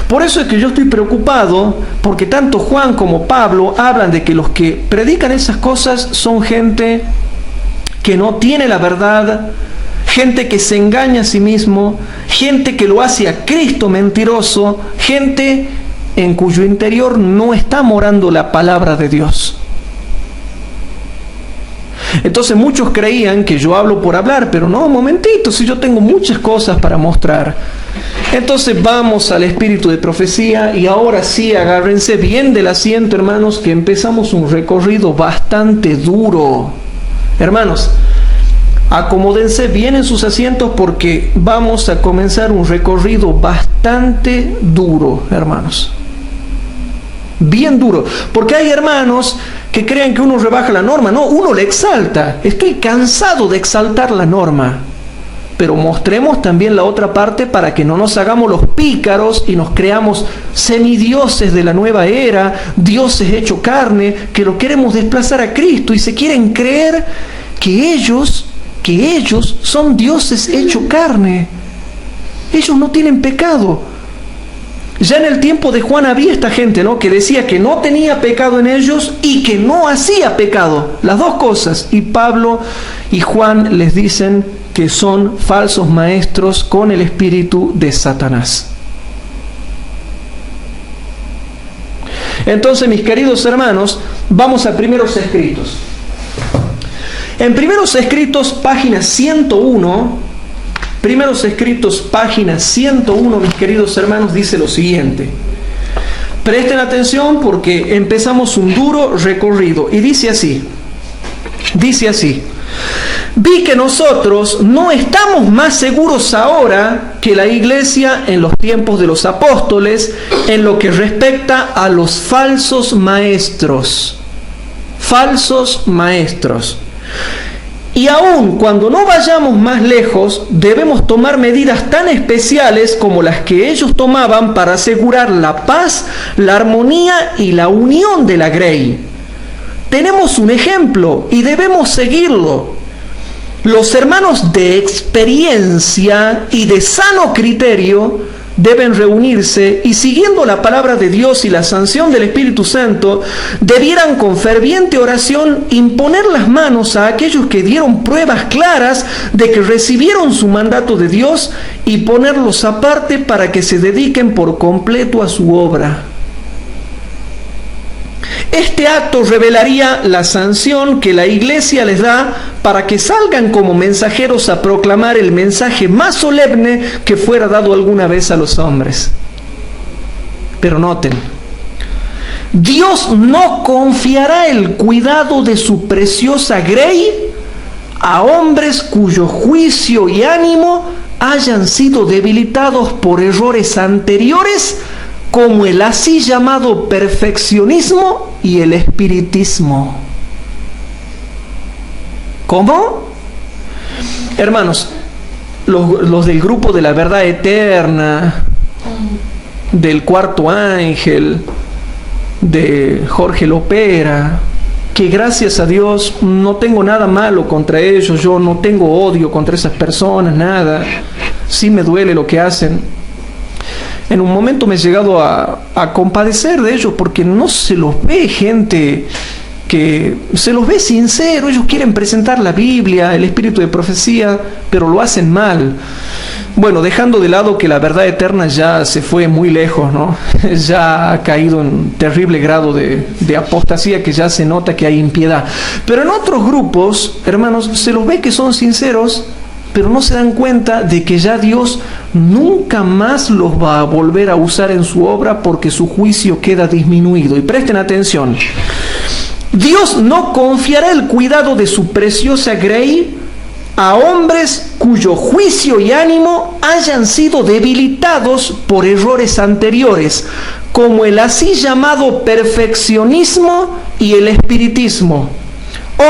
S1: Por eso es que yo estoy preocupado, porque tanto Juan como Pablo hablan de que los que predican esas cosas son gente que no tiene la verdad, gente que se engaña a sí mismo, gente que lo hace a Cristo mentiroso, gente en cuyo interior no está morando la palabra de Dios. Entonces muchos creían que yo hablo por hablar, pero no, un momentito, si yo tengo muchas cosas para mostrar. Entonces vamos al espíritu de profecía y ahora sí, agárrense bien del asiento, hermanos, que empezamos un recorrido bastante duro. Hermanos, acomódense bien en sus asientos porque vamos a comenzar un recorrido bastante duro, hermanos. Bien duro, porque hay hermanos que creen que uno rebaja la norma. No, uno le exalta. Estoy cansado de exaltar la norma, pero mostremos también la otra parte para que no nos hagamos los pícaros y nos creamos semidioses de la nueva era, dioses hecho carne, que lo queremos desplazar a Cristo y se quieren creer que ellos son dioses hecho carne. Ellos no tienen pecado. Ya en el tiempo de Juan había esta gente, ¿no?, que decía que no tenía pecado en ellos y que no hacía pecado. Las dos cosas. Y Pablo y Juan les dicen que son falsos maestros con el espíritu de Satanás. Entonces, mis queridos hermanos, vamos a Primeros Escritos. En Primeros Escritos, página 101, Primeros Escritos, página 101, mis queridos hermanos, dice lo siguiente. Presten atención porque empezamos un duro recorrido. Y dice así. Vi que nosotros no estamos más seguros ahora que la iglesia en los tiempos de los apóstoles en lo que respecta a los falsos maestros. Falsos maestros. Y aun cuando no vayamos más lejos, debemos tomar medidas tan especiales como las que ellos tomaban para asegurar la paz, la armonía y la unión de la grey. Tenemos un ejemplo y debemos seguirlo. Los hermanos de experiencia y de sano criterio deben reunirse y, siguiendo la palabra de Dios y la sanción del Espíritu Santo, debieran con ferviente oración imponer las manos a aquellos que dieron pruebas claras de que recibieron su mandato de Dios y ponerlos aparte para que se dediquen por completo a su obra. Este acto revelaría la sanción que la Iglesia les da para que salgan como mensajeros a proclamar el mensaje más solemne que fuera dado alguna vez a los hombres. Pero noten, Dios no confiará el cuidado de su preciosa grey a hombres cuyo juicio y ánimo hayan sido debilitados por errores anteriores, como el así llamado perfeccionismo y el espiritismo. ¿Cómo? Hermanos, los del grupo de la verdad eterna, del Cuarto Ángel, de Jorge Lopera, que gracias a Dios no tengo nada malo contra ellos, yo no tengo odio contra esas personas, nada, sí me duele lo que hacen. En un momento me he llegado a compadecer de ellos porque no se los ve gente que se los ve sinceros. Ellos quieren presentar la Biblia, el espíritu de profecía, pero lo hacen mal. Bueno, dejando de lado que la verdad eterna ya se fue muy lejos, ¿no? Ya ha caído en terrible grado de apostasía, que ya se nota que hay impiedad. Pero en otros grupos, hermanos, se los ve que son sinceros, pero no se dan cuenta de que ya Dios nunca más los va a volver a usar en su obra porque su juicio queda disminuido. Y presten atención. Dios no confiará el cuidado de su preciosa grey a hombres cuyo juicio y ánimo hayan sido debilitados por errores anteriores, como el así llamado perfeccionismo y el espiritismo.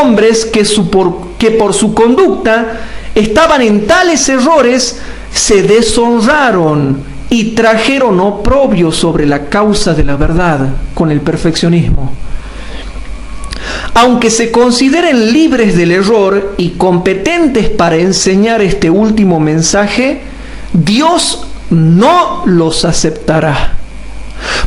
S1: Hombres que por su conducta estaban en tales errores, se deshonraron y trajeron oprobio sobre la causa de la verdad con el perfeccionismo. Aunque se consideren libres del error y competentes para enseñar este último mensaje, Dios no los aceptará.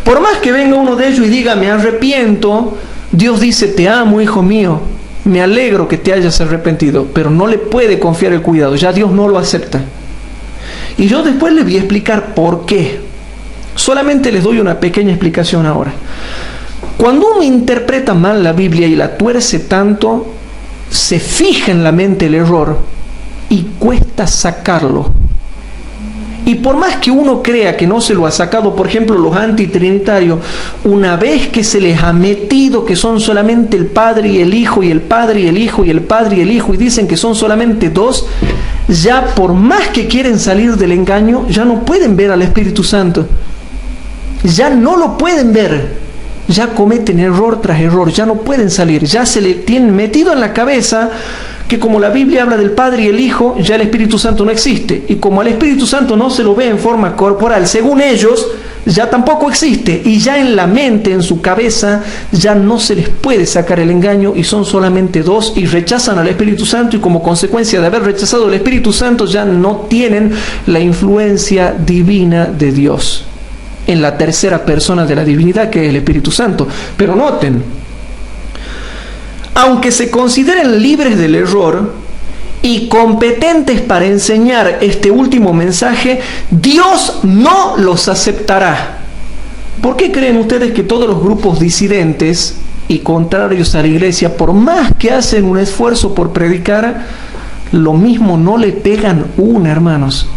S1: Por más que venga uno de ellos y diga, me arrepiento, Dios dice, te amo, hijo mío, me alegro que te hayas arrepentido, pero no le puede confiar el cuidado, ya Dios no lo acepta. Y yo después les voy a explicar por qué. Solamente les doy una pequeña explicación ahora. Cuando uno interpreta mal la Biblia y la tuerce tanto, se fija en la mente el error y cuesta sacarlo. Y por más que uno crea que no se lo ha sacado, por ejemplo, los antitrinitarios, una vez que se les ha metido que son solamente el Padre y el Hijo, y el Padre y el Hijo, y el Padre y el Hijo, y dicen que son solamente dos, ya por más que quieren salir del engaño, ya no pueden ver al Espíritu Santo. Ya no lo pueden ver. Ya cometen error tras error, ya no pueden salir. Ya se le tienen metido en la cabeza que como la Biblia habla del Padre y el Hijo, ya el Espíritu Santo no existe. Y como al Espíritu Santo no se lo ve en forma corporal, según ellos, ya tampoco existe, y ya en la mente, en su cabeza, ya no se les puede sacar el engaño, y son solamente dos, y rechazan al Espíritu Santo, y como consecuencia de haber rechazado al Espíritu Santo ya no tienen la influencia divina de Dios en la tercera persona de la divinidad, que es el Espíritu Santo. Pero noten, aunque se consideren libres del error y competentes para enseñar este último mensaje, Dios no los aceptará. ¿Por qué creen ustedes que todos los grupos disidentes y contrarios a la iglesia, por más que hacen un esfuerzo por predicar, lo mismo no le pegan una, hermanos?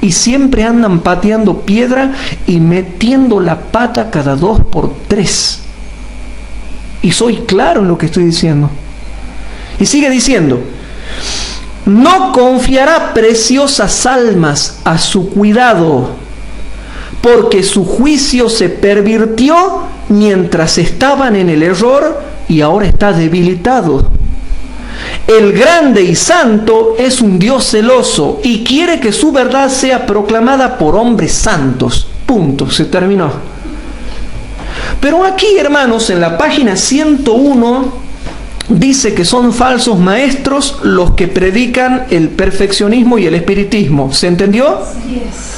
S1: Y siempre andan pateando piedra y metiendo la pata cada 2 por 3. Y soy claro en lo que estoy diciendo. Y sigue diciendo: no confiará preciosas almas a su cuidado, porque su juicio se pervirtió mientras estaban en el error y ahora está debilitado. El grande y santo es un Dios celoso y quiere que su verdad sea proclamada por hombres santos. Punto, se terminó. Pero aquí, hermanos, en la página 101, dice que son falsos maestros los que predican el perfeccionismo y el espiritismo. ¿Se entendió?
S2: Sí es.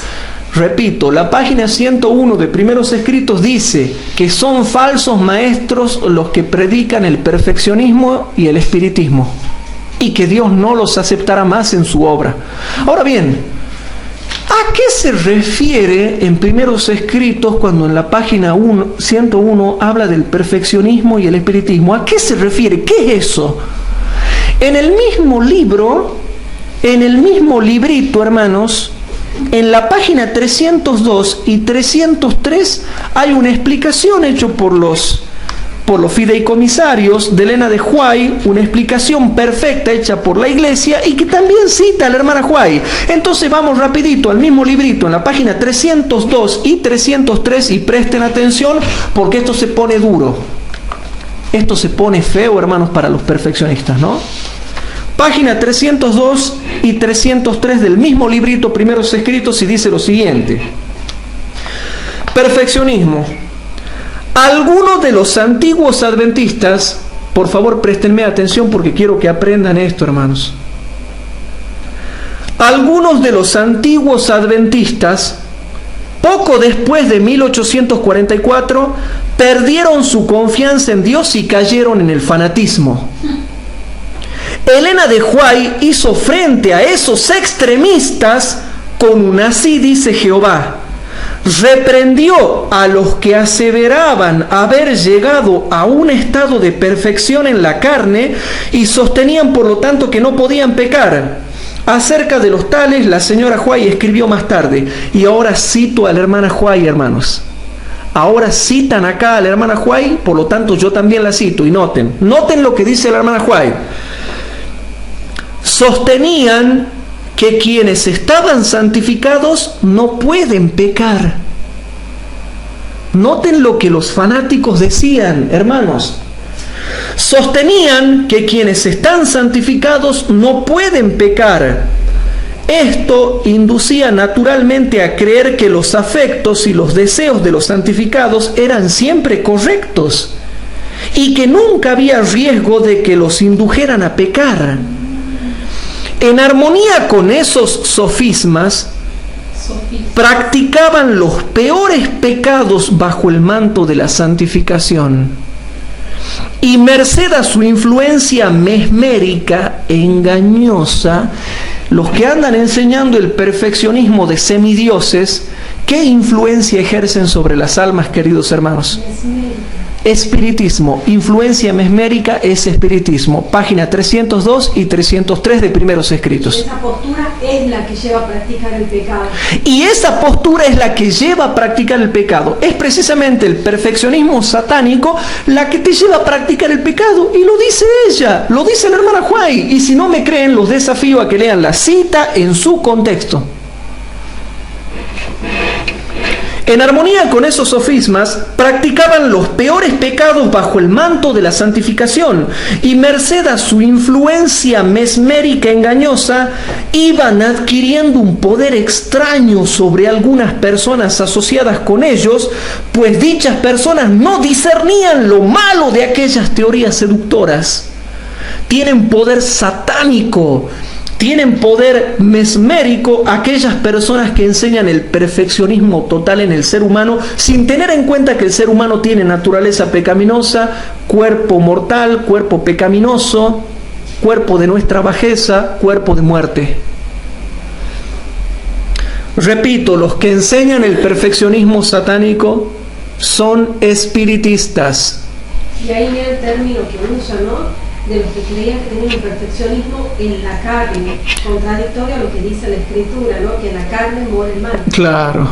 S1: Repito, la página 101 de Primeros Escritos dice que son falsos maestros los que predican el perfeccionismo y el espiritismo, y que Dios no los aceptará más en su obra. Ahora bien, ¿a qué se refiere en Primeros Escritos cuando en la página 101 habla del perfeccionismo y el espiritismo? ¿A qué se refiere? ¿Qué es eso? En el mismo libro, en el mismo librito, hermanos, en la página 302 y 303 hay una explicación hecha por los fideicomisarios de Elena de Huay, una explicación perfecta hecha por la iglesia y que también cita a la hermana Huay. Entonces vamos rapidito al mismo librito, en la página 302 y 303, y presten atención porque esto se pone duro. Esto se pone feo, hermanos, para los perfeccionistas, ¿no? Página 302 y 303 del mismo librito, Primeros Escritos, y dice lo siguiente: perfeccionismo. Algunos de los antiguos adventistas, por favor préstenme atención porque quiero que aprendan esto, hermanos. Algunos de los antiguos adventistas, poco después de 1844, perdieron su confianza en Dios y cayeron en el fanatismo. Elena de Huay hizo frente a esos extremistas con un así dice Jehová. Reprendió a los que aseveraban haber llegado a un estado de perfección en la carne y sostenían por lo tanto que no podían pecar. Acerca de los tales, la señora Huay escribió más tarde, y ahora cito a la hermana Huay, hermanos. Ahora citan acá a la hermana Huay, por lo tanto yo también la cito, y noten lo que dice la hermana Huay. Sostenían que quienes estaban santificados no pueden pecar. Noten lo que los fanáticos decían, hermanos. Sostenían que quienes están santificados no pueden pecar. Esto inducía naturalmente a creer que los afectos y los deseos de los santificados eran siempre correctos y que nunca había riesgo de que los indujeran a pecar. En armonía con esos sofismas, practicaban los peores pecados bajo el manto de la santificación. Y merced a su influencia mesmérica, engañosa, los que andan enseñando el perfeccionismo de semidioses, ¿qué influencia ejercen sobre las almas, queridos hermanos? Espiritismo. Influencia mesmérica es espiritismo. Página 302 y 303 de Primeros Escritos.
S2: Esa postura es la que lleva a practicar el pecado.
S1: Y esa postura es la que lleva a practicar el pecado. Es precisamente el perfeccionismo satánico la que te lleva a practicar el pecado. Y lo dice ella, lo dice la hermana Huay. Y si no me creen, los desafío a que lean la cita en su contexto. En armonía con esos sofismas, practicaban los peores pecados bajo el manto de la santificación y merced a su influencia mesmérica engañosa, iban adquiriendo un poder extraño sobre algunas personas asociadas con ellos, pues dichas personas no discernían lo malo de aquellas teorías seductoras. Tienen poder satánico, tienen poder mesmérico aquellas personas que enseñan el perfeccionismo total en el ser humano sin tener en cuenta que el ser humano tiene naturaleza pecaminosa, cuerpo mortal, cuerpo pecaminoso, cuerpo de nuestra bajeza, cuerpo de muerte. Repito, los que enseñan el perfeccionismo satánico son espiritistas.
S2: Y ahí viene el término que usa, ¿no? De los que creían que tenían un perfeccionismo en la carne, contradictorio a lo que dice la Escritura, ¿no? Que en la carne mora el mal.
S1: Claro.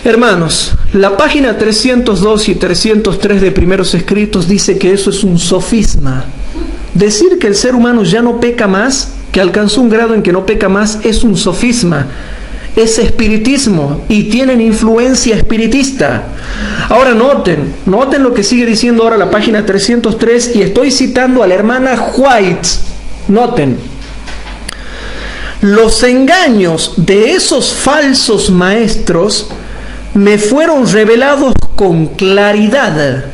S1: Hermanos, la página 302 y 303 de Primeros Escritos dice que eso es un sofisma. Decir que el ser humano ya no peca más, que alcanzó un grado en que no peca más, es un sofisma. Es espiritismo y tienen influencia espiritista. Ahora noten lo que sigue diciendo ahora la página 303 y estoy citando a la hermana White. Noten. Los engaños de esos falsos maestros me fueron revelados con claridad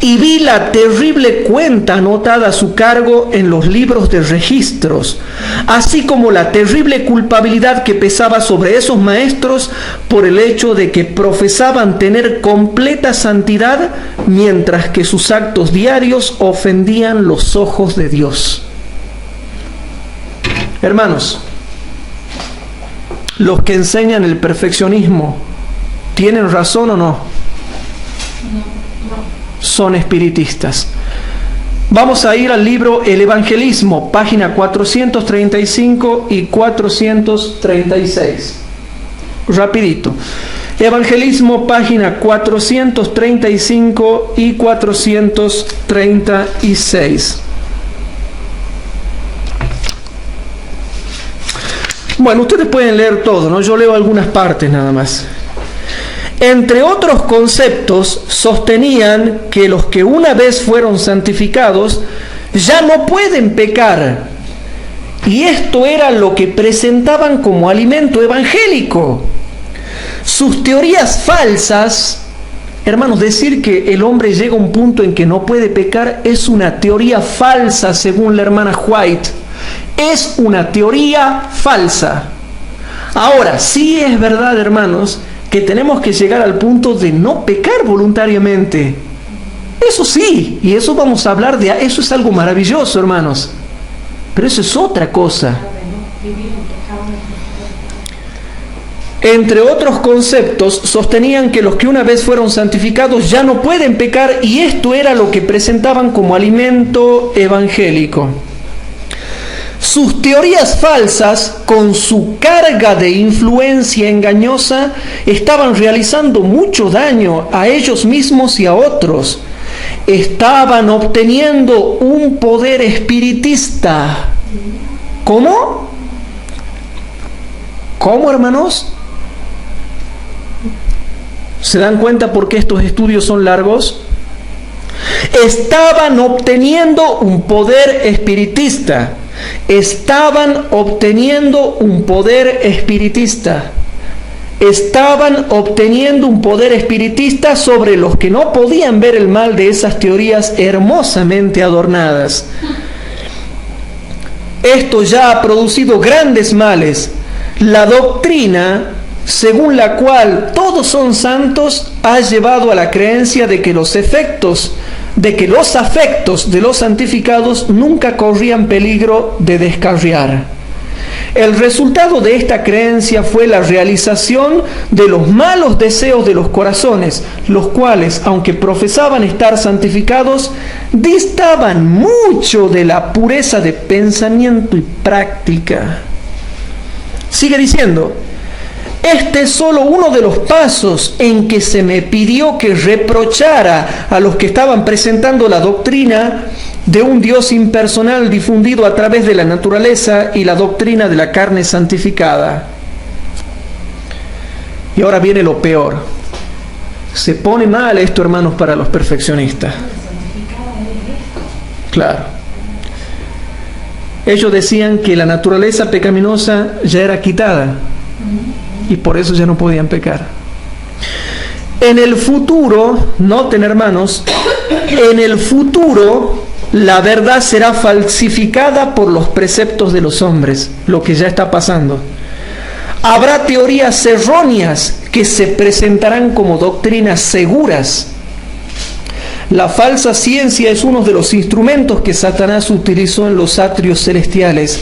S1: y vi la terrible cuenta anotada a su cargo en los libros de registros, así como la terrible culpabilidad que pesaba sobre esos maestros por el hecho de que profesaban tener completa santidad, mientras que sus actos diarios ofendían los ojos de Dios. Hermanos, los que enseñan el perfeccionismo, ¿tienen razón o no? Son espiritistas. Vamos a ir al libro El Evangelismo, página 435 y 436. Rapidito. Evangelismo, página 435 y 436. Bueno, ustedes pueden leer todo, ¿no? Yo leo algunas partes nada más. Entre otros conceptos, sostenían que los que una vez fueron santificados ya no pueden pecar. Y esto era lo que presentaban como alimento evangélico. Sus teorías falsas, hermanos, decir que el hombre llega a un punto en que no puede pecar es una teoría falsa según la hermana White. Es una teoría falsa. Ahora, sí es verdad, hermanos, que tenemos que llegar al punto de no pecar voluntariamente. Eso sí, y eso vamos a hablar de eso, es algo maravilloso, hermanos. Pero eso es otra cosa. Entre otros conceptos, sostenían que los que una vez fueron santificados ya no pueden pecar, y esto era lo que presentaban como alimento evangélico. Sus teorías falsas, con su carga de influencia engañosa, estaban realizando mucho daño a ellos mismos y a otros. Estaban obteniendo un poder espiritista. ¿Cómo? ¿Cómo, hermanos? ¿Se dan cuenta por qué estos estudios son largos? Estaban obteniendo un poder espiritista. Estaban obteniendo un poder espiritista. Estaban obteniendo un poder espiritista sobre los que no podían ver el mal de esas teorías hermosamente adornadas. Esto ya ha producido grandes males. La doctrina según la cual todos son santos ha llevado a la creencia de que los afectos de los santificados nunca corrían peligro de descarriar. El resultado de esta creencia fue la realización de los malos deseos de los corazones, los cuales, aunque profesaban estar santificados, distaban mucho de la pureza de pensamiento y práctica. Sigue diciendo: este es solo uno de los pasos en que se me pidió que reprochara a los que estaban presentando la doctrina de un Dios impersonal difundido a través de la naturaleza y la doctrina de la carne santificada. Y ahora viene lo peor. Se pone mal esto, hermanos, para los perfeccionistas. Claro. Ellos decían que la naturaleza pecaminosa ya era quitada y por eso ya no podían pecar. En el futuro, noten, hermanos, en el futuro la verdad será falsificada por los preceptos de los hombres, lo que ya está pasando. Habrá teorías erróneas que se presentarán como doctrinas seguras. La falsa ciencia es uno de los instrumentos que Satanás utilizó en los atrios celestiales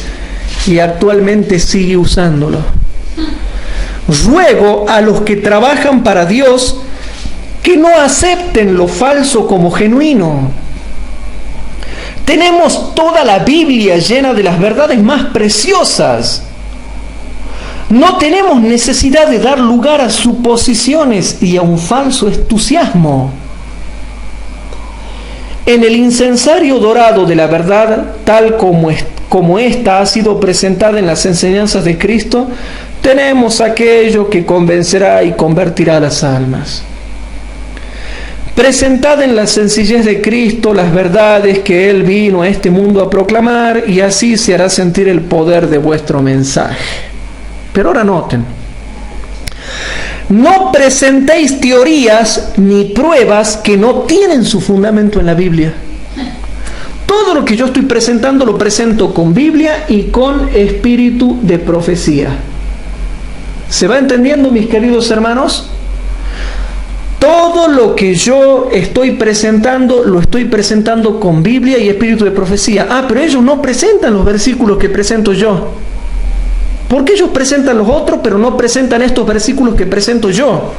S1: y actualmente sigue usándolo. Ruego a los que trabajan para Dios que no acepten lo falso como genuino. Tenemos toda la Biblia llena de las verdades más preciosas. No tenemos necesidad de dar lugar a suposiciones y a un falso entusiasmo. En el incensario dorado de la verdad, tal como ésta ha sido presentada en las enseñanzas de Cristo, tenemos aquello que convencerá y convertirá a las almas. Presentada en la sencillez de Cristo las verdades que Él vino a este mundo a proclamar, y así se hará sentir el poder de vuestro mensaje. Pero ahora noten, no presentéis teorías ni pruebas que no tienen su fundamento en la Biblia. Todo lo que yo estoy presentando lo presento con Biblia y con espíritu de profecía. ¿Se va entendiendo, mis queridos hermanos? Todo lo que yo estoy presentando, lo estoy presentando con Biblia y espíritu de profecía. Ah, pero ellos no presentan los versículos que presento yo. ¿Por qué ellos presentan los otros, pero no presentan estos versículos que presento yo?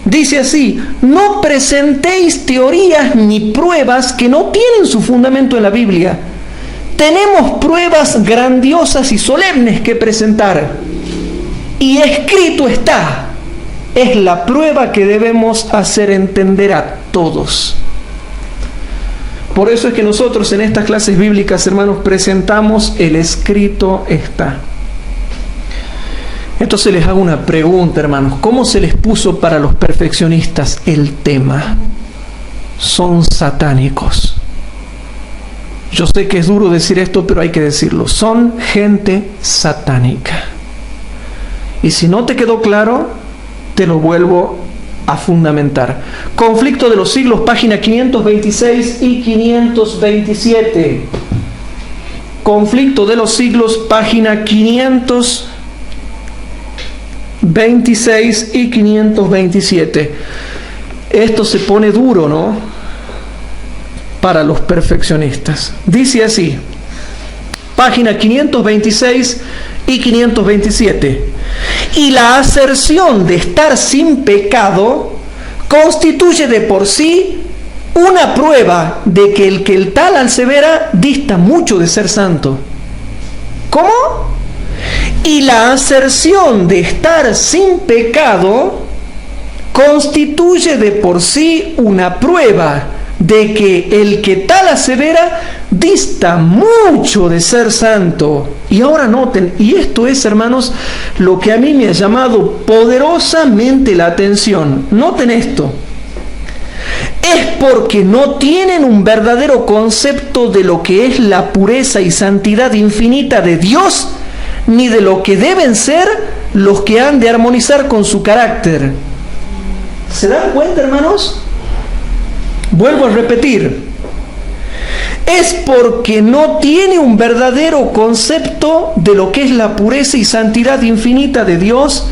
S1: Dice así: no presentéis teorías ni pruebas que no tienen su fundamento en la Biblia. Tenemos pruebas grandiosas y solemnes que presentar. Y escrito está. Es la prueba que debemos hacer entender a todos. Por eso es que nosotros en estas clases bíblicas, hermanos, presentamos el escrito está. Entonces les hago una pregunta, hermanos. ¿Cómo se les puso para los perfeccionistas el tema? Son satánicos. Yo sé que es duro decir esto, pero hay que decirlo. Son gente satánica. Y si no te quedó claro, te lo vuelvo a fundamentar. Conflicto de los siglos, página 526 y 527. Conflicto de los siglos, página 526 y 527. Esto se pone duro, ¿no? Para los perfeccionistas. Dice así, página 526 y 527. Y la aserción de estar sin pecado constituye de por sí una prueba de que el tal asevera dista mucho de ser santo. ¿Cómo? Y la aserción de estar sin pecado constituye de por sí una prueba de que el que tal asevera dista mucho de ser santo. Y ahora noten, y esto es, hermanos, lo que a mí me ha llamado poderosamente la atención. Noten esto. Es porque no tienen un verdadero concepto de lo que es la pureza y santidad infinita de Dios, ni de lo que deben ser los que han de armonizar con su carácter. ¿Se dan cuenta, hermanos? Vuelvo a repetir. Es porque no tiene un verdadero concepto de lo que es la pureza y santidad infinita de Dios,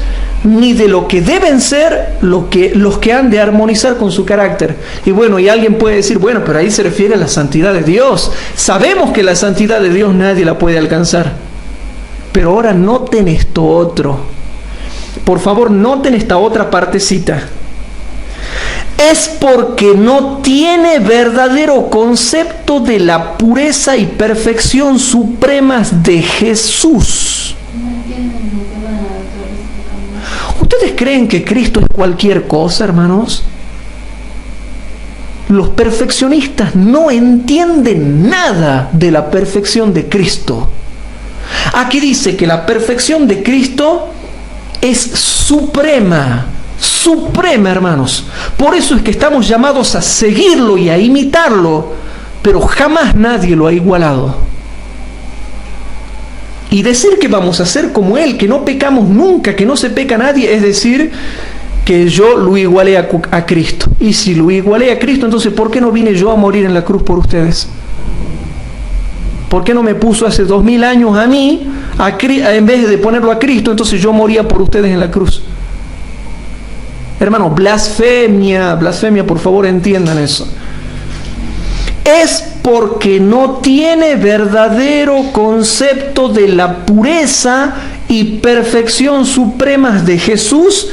S1: ni de lo que deben ser los que han de armonizar con su carácter. Y bueno, y alguien puede decir, bueno, pero ahí se refiere a la santidad de Dios. Sabemos que la santidad de Dios nadie la puede alcanzar. Pero ahora noten esto otro. Por favor, noten esta otra partecita. Es porque no tiene verdadero concepto de la pureza y perfección supremas de Jesús. ¿Ustedes creen que Cristo es cualquier cosa, hermanos? Los perfeccionistas no entienden nada de la perfección de Cristo. Aquí dice que la perfección de Cristo es suprema, suprema, hermanos. Por eso es que estamos llamados a seguirlo y a imitarlo, pero jamás nadie lo ha igualado. Y decir que vamos a ser como Él, que no pecamos nunca, que no se peca nadie, es decir, que yo lo igualé a Cristo. Y si lo igualé a Cristo, entonces ¿por qué no vine yo a morir en la cruz por ustedes? ¿Por qué no me puso hace 2000 años a mí, en vez de ponerlo a Cristo, entonces yo moría por ustedes en la cruz? Hermano, blasfemia, blasfemia, por favor entiendan eso. Es porque no tiene verdadero concepto de la pureza y perfección supremas de Jesús,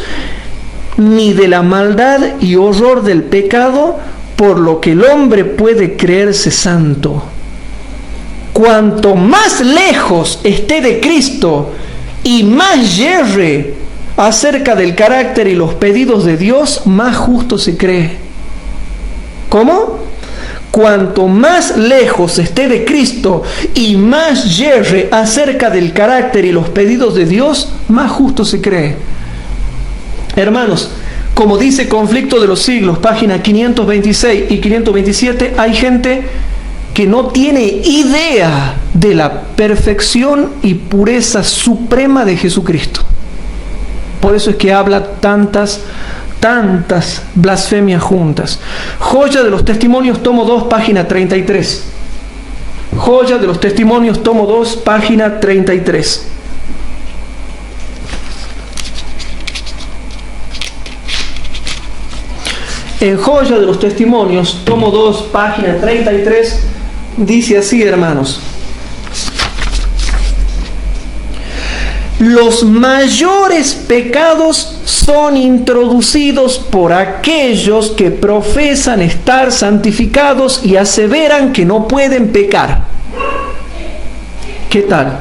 S1: ni de la maldad y horror del pecado, por lo que el hombre puede creerse santo. Cuanto más lejos esté de Cristo y más yerre acerca del carácter y los pedidos de Dios, más justo se cree. ¿Cómo? Cuanto más lejos esté de Cristo y más yerre acerca del carácter y los pedidos de Dios, más justo se cree. Hermanos, como dice Conflicto de los Siglos, página 526 y 527, hay gente que no tiene idea de la perfección y pureza suprema de Jesucristo. Por eso es que habla tantas blasfemias juntas. Joya de los Testimonios, tomo 2, página 33. Joya de los Testimonios, tomo 2, página 33. En Joya de los Testimonios, tomo 2, página 33, dice así, hermanos: los mayores pecados son introducidos por aquellos que profesan estar santificados y aseveran que no pueden pecar. ¿Qué tal?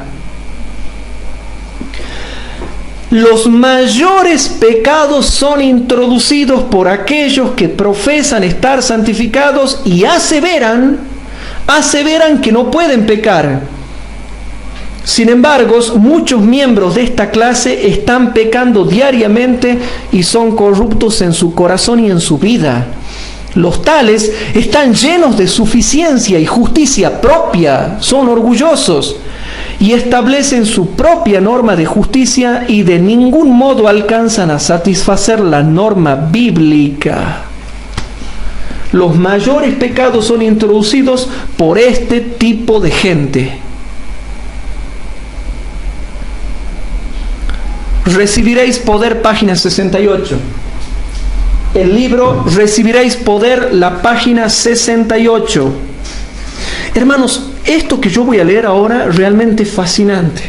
S1: Los mayores pecados son introducidos por aquellos que profesan estar santificados y aseveran que no pueden pecar. Sin embargo, muchos miembros de esta clase están pecando diariamente y son corruptos en su corazón y en su vida. Los tales están llenos de suficiencia y justicia propia, son orgullosos y establecen su propia norma de justicia y de ningún modo alcanzan a satisfacer la norma bíblica. Los mayores pecados son introducidos por este tipo de gente. Recibiréis poder, página 68. El libro Recibiréis poder, la página 68. Hermanos, esto que yo voy a leer ahora realmente es fascinante.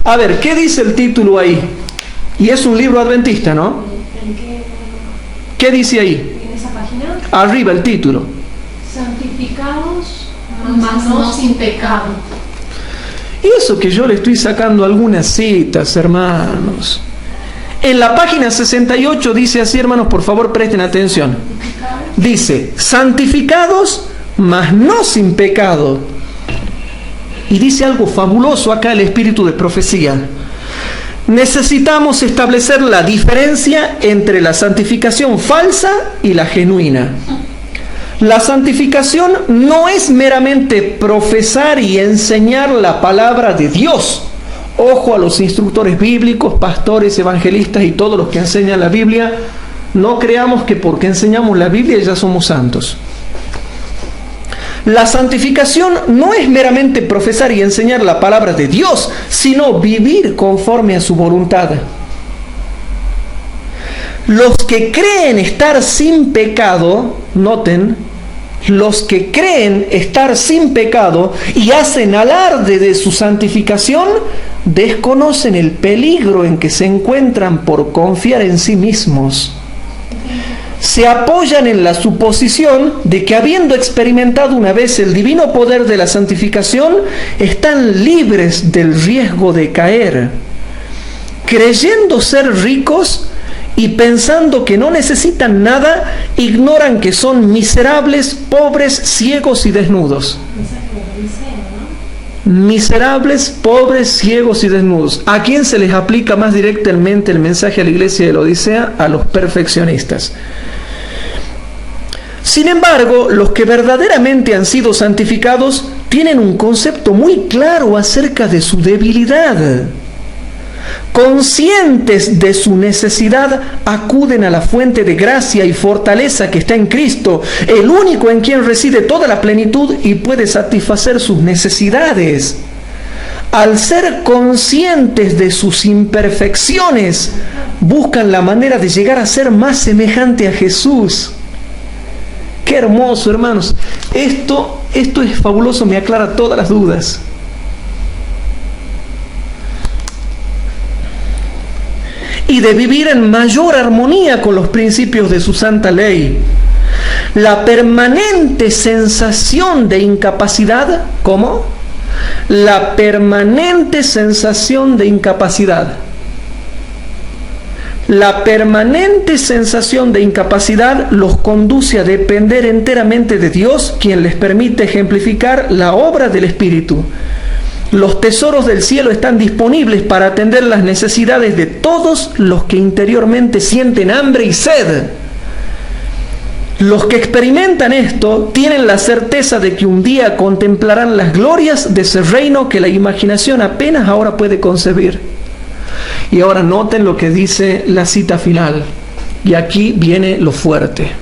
S1: A ver, ¿qué dice el título ahí? Y es un libro adventista, ¿no? ¿Qué dice ahí?
S2: ¿En esa página?
S1: Arriba el título.
S2: Santificados, mas no sin pecado.
S1: Y eso que yo le estoy sacando algunas citas, hermanos. En la página 68 dice así, hermanos, por favor presten atención. Dice, santificados, mas no sin pecado. Y dice algo fabuloso acá el espíritu de profecía. Necesitamos establecer la diferencia entre la santificación falsa y la genuina. La santificación no es meramente profesar y enseñar la palabra de Dios. Ojo a los instructores bíblicos, pastores, evangelistas y todos los que enseñan la Biblia. No creamos que porque enseñamos la Biblia ya somos santos. La santificación no es meramente profesar y enseñar la palabra de Dios, sino vivir conforme a su voluntad. Los que creen estar sin pecado, noten, los que creen estar sin pecado y hacen alarde de su santificación, desconocen el peligro en que se encuentran por confiar en sí mismos. Se apoyan en la suposición de que habiendo experimentado una vez el divino poder de la santificación, están libres del riesgo de caer. Creyendo ser ricos y pensando que no necesitan nada, ignoran que son miserables, pobres, ciegos y desnudos. miserables, pobres, ciegos y desnudos. ¿A quién se les aplica más directamente el mensaje a la iglesia de la Odisea? A los perfeccionistas. Sin embargo, los que verdaderamente han sido santificados tienen un concepto muy claro acerca de su debilidad. Conscientes de su necesidad, acuden a la fuente de gracia y fortaleza que está en Cristo, el único en quien reside toda la plenitud y puede satisfacer sus necesidades. Al ser conscientes de sus imperfecciones, buscan la manera de llegar a ser más semejante a Jesús. Qué hermoso, hermanos. Esto es fabuloso, me aclara todas las dudas. Y de vivir en mayor armonía con los principios de su santa ley. La permanente sensación de incapacidad, ¿cómo? La permanente sensación de incapacidad. La permanente sensación de incapacidad los conduce a depender enteramente de Dios, quien les permite ejemplificar la obra del Espíritu. Los tesoros del cielo están disponibles para atender las necesidades de todos los que interiormente sienten hambre y sed. Los que experimentan esto tienen la certeza de que un día contemplarán las glorias de ese reino que la imaginación apenas ahora puede concebir. Y ahora noten lo que dice la cita final. Y aquí viene lo fuerte.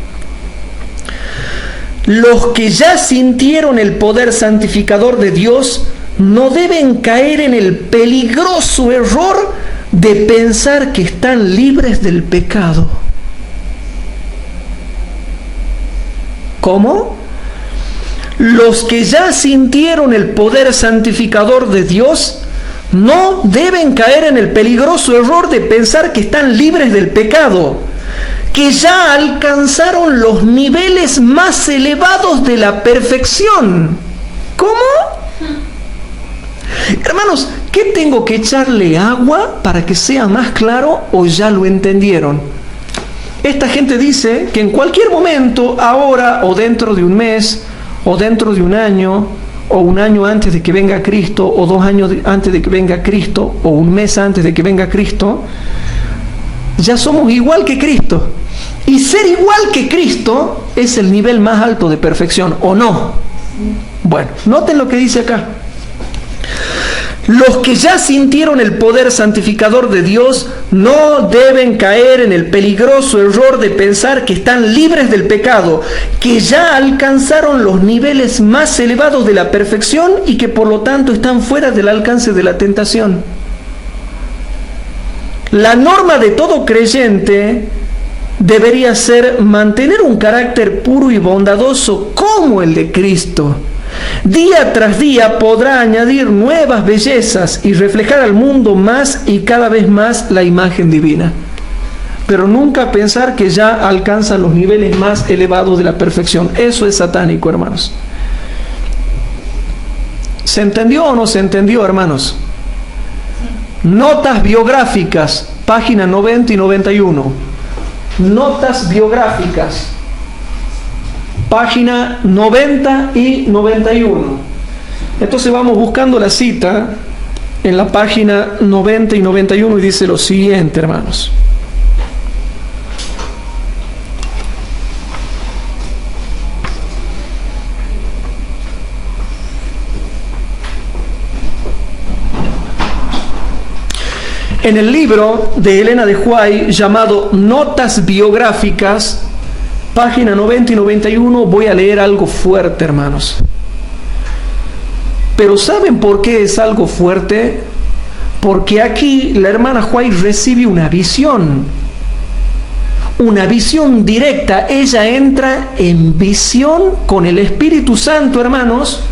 S1: Los que ya sintieron el poder santificador de Dios no deben caer en el peligroso error de pensar que están libres del pecado. ¿Cómo? Los que ya sintieron el poder santificador de Dios no deben caer en el peligroso error de pensar que están libres del pecado, que ya alcanzaron los niveles más elevados de la perfección. ¿Cómo? Hermanos, ¿qué tengo que echarle agua para que sea más claro o ya lo entendieron? Esta gente dice que en cualquier momento, ahora o dentro de un mes o dentro de un año o un año antes de que venga Cristo o 2 años antes de que venga Cristo o un mes antes de que venga Cristo, ya somos igual que Cristo. Y ser igual que Cristo es el nivel más alto de perfección, ¿o no? Bueno, noten lo que dice acá. Los que ya sintieron el poder santificador de Dios no deben caer en el peligroso error de pensar que están libres del pecado, que ya alcanzaron los niveles más elevados de la perfección y que por lo tanto están fuera del alcance de la tentación. La norma de todo creyente debería ser mantener un carácter puro y bondadoso como el de Cristo. Día tras día podrá añadir nuevas bellezas y reflejar al mundo más y cada vez más la imagen divina. Pero nunca pensar que ya alcanza los niveles más elevados de la perfección. Eso es satánico, hermanos. ¿Se entendió o no se entendió, hermanos? Notas biográficas, página 90 y 91. Notas biográficas, página 90 y 91. Entonces vamos buscando la cita en la página 90 y 91 y dice lo siguiente, hermanos. En el libro de Elena de White llamado Notas biográficas, página 90 y 91, voy a leer algo fuerte, hermanos. Pero ¿saben por qué es algo fuerte? Porque aquí la hermana White recibe una visión directa. Ella entra en visión con el Espíritu Santo, hermanos,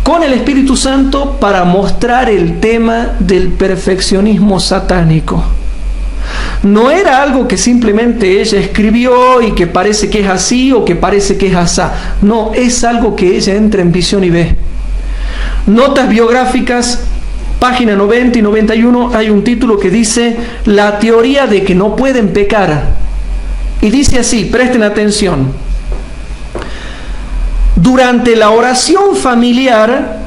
S1: con el Espíritu Santo para mostrar el tema del perfeccionismo satánico. No era algo que simplemente ella escribió y que parece que es así o que parece que es asá. No, es algo que ella entra en visión y ve. Notas biográficas, página 90 y 91, hay un título que dice La teoría de que no pueden pecar. Y dice así, presten atención. Durante la oración familiar,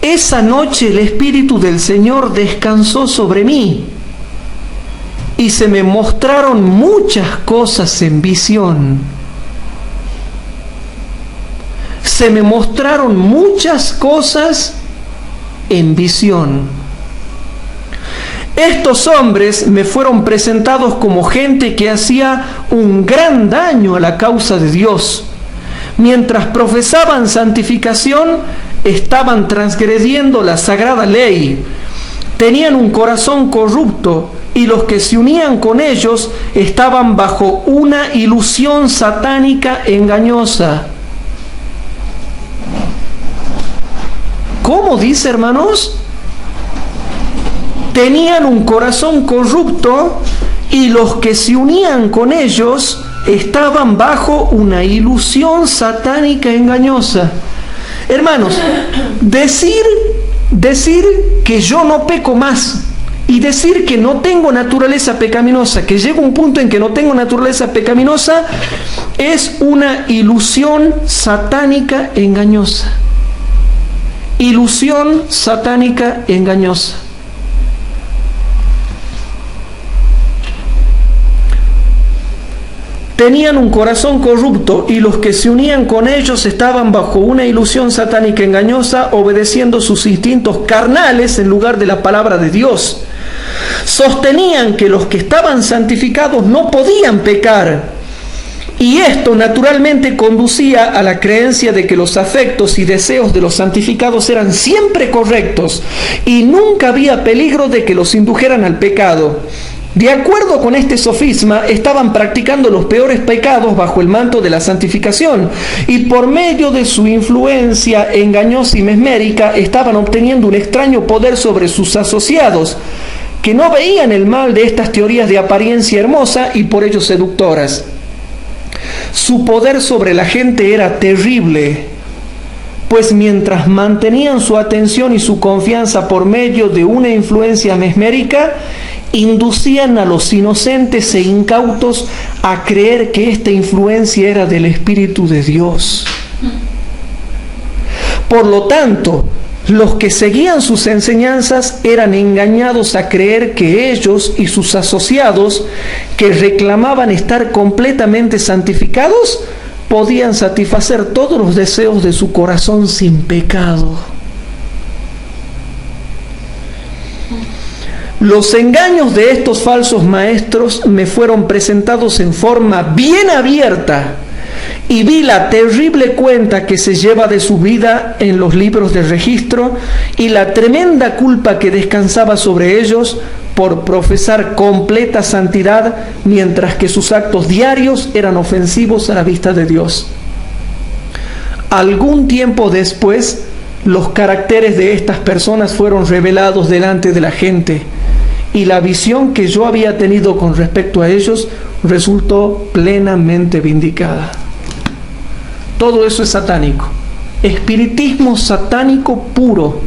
S1: esa noche el Espíritu del Señor descansó sobre mí y se me mostraron muchas cosas en visión. Se me mostraron muchas cosas en visión. Estos hombres me fueron presentados como gente que hacía un gran daño a la causa de Dios. Mientras profesaban santificación, estaban transgrediendo la sagrada ley. Tenían un corazón corrupto y los que se unían con ellos estaban bajo una ilusión satánica engañosa. ¿Cómo dice, hermanos? Tenían un corazón corrupto y los que se unían con ellos estaban bajo una ilusión satánica engañosa. Hermanos, decir que yo no peco más y decir que no tengo naturaleza pecaminosa, que llega un punto en que no tengo naturaleza pecaminosa, es una ilusión satánica engañosa. Ilusión satánica engañosa. Tenían un corazón corrupto y los que se unían con ellos estaban bajo una ilusión satánica engañosa, obedeciendo sus instintos carnales en lugar de la palabra de Dios. Sostenían que los que estaban santificados no podían pecar, y esto naturalmente conducía a la creencia de que los afectos y deseos de los santificados eran siempre correctos y nunca había peligro de que los indujeran al pecado. De acuerdo con este sofisma, estaban practicando los peores pecados bajo el manto de la santificación y por medio de su influencia engañosa y mesmérica estaban obteniendo un extraño poder sobre sus asociados, que no veían el mal de estas teorías de apariencia hermosa y por ello seductoras. Su poder sobre la gente era terrible, pues mientras mantenían su atención y su confianza por medio de una influencia mesmérica, inducían a los inocentes e incautos a creer que esta influencia era del Espíritu de Dios. Por lo tanto, los que seguían sus enseñanzas eran engañados a creer que ellos y sus asociados, que reclamaban estar completamente santificados, podían satisfacer todos los deseos de su corazón sin pecado. Los engaños de estos falsos maestros me fueron presentados en forma bien abierta y vi la terrible cuenta que se lleva de su vida en los libros de registro y la tremenda culpa que descansaba sobre ellos por profesar completa santidad, mientras que sus actos diarios eran ofensivos a la vista de Dios. Algún tiempo después, los caracteres de estas personas fueron revelados delante de la gente, y la visión que yo había tenido con respecto a ellos resultó plenamente vindicada. Todo eso es satánico. Espiritismo satánico puro.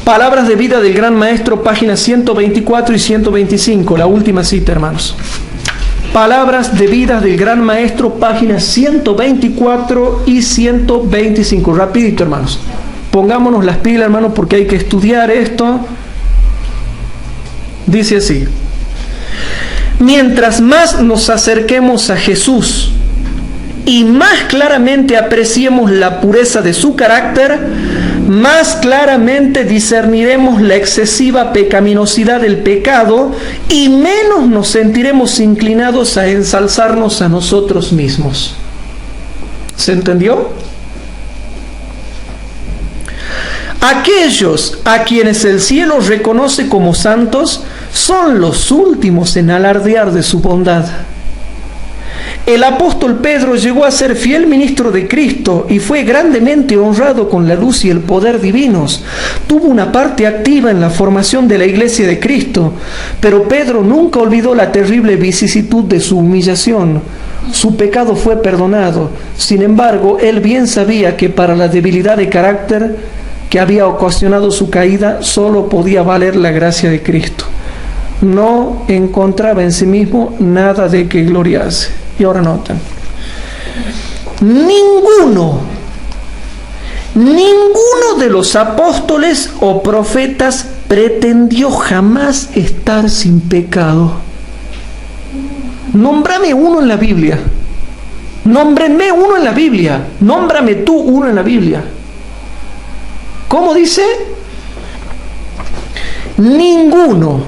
S1: Palabras de vida del Gran Maestro, páginas 124 y 125, la última cita, hermanos. Palabras de vida del Gran Maestro, páginas 124 y 125. Rapidito, hermanos. Pongámonos las pilas, hermanos, porque hay que estudiar esto. Dice así: mientras más nos acerquemos a Jesús y más claramente apreciemos la pureza de su carácter, más claramente discerniremos la excesiva pecaminosidad del pecado y menos nos sentiremos inclinados a ensalzarnos a nosotros mismos. ¿Se entendió? Aquellos a quienes el cielo reconoce como santos son los últimos en alardear de su bondad. El apóstol Pedro llegó a ser fiel ministro de Cristo y fue grandemente honrado con la luz y el poder divinos. Tuvo una parte activa en la formación de la iglesia de Cristo, pero Pedro nunca olvidó la terrible vicisitud de su humillación. Su pecado fue perdonado. Sin embargo, él bien sabía que para la debilidad de carácter que había ocasionado su caída, solo podía valer la gracia de Cristo. No encontraba en sí mismo nada de que gloriarse. Y ahora noten. Ninguno de los apóstoles o profetas pretendió jamás estar sin pecado. Nómbrame uno en la Biblia. Nómbrenme uno en la Biblia. Nómbrame tú uno en la Biblia. ¿Cómo dice? Ninguno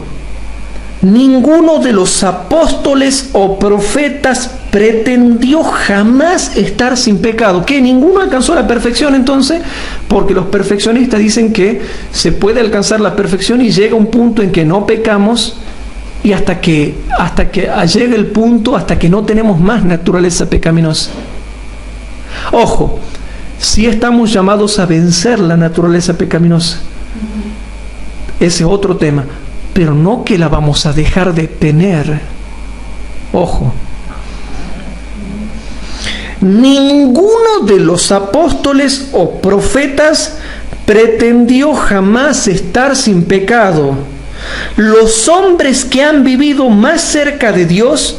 S1: de los apóstoles o profetas pretendió jamás estar sin pecado. ¿Qué? ¿Ninguno alcanzó la perfección entonces? Porque los perfeccionistas dicen que se puede alcanzar la perfección y llega un punto en que no pecamos, y hasta que llegue el punto, hasta que no tenemos más naturaleza pecaminosa. Ojo, sí estamos llamados a vencer la naturaleza pecaminosa. Ese es otro tema, pero no que la vamos a dejar de tener. Ojo. Ninguno de los apóstoles o profetas pretendió jamás estar sin pecado. Los hombres que han vivido más cerca de Dios,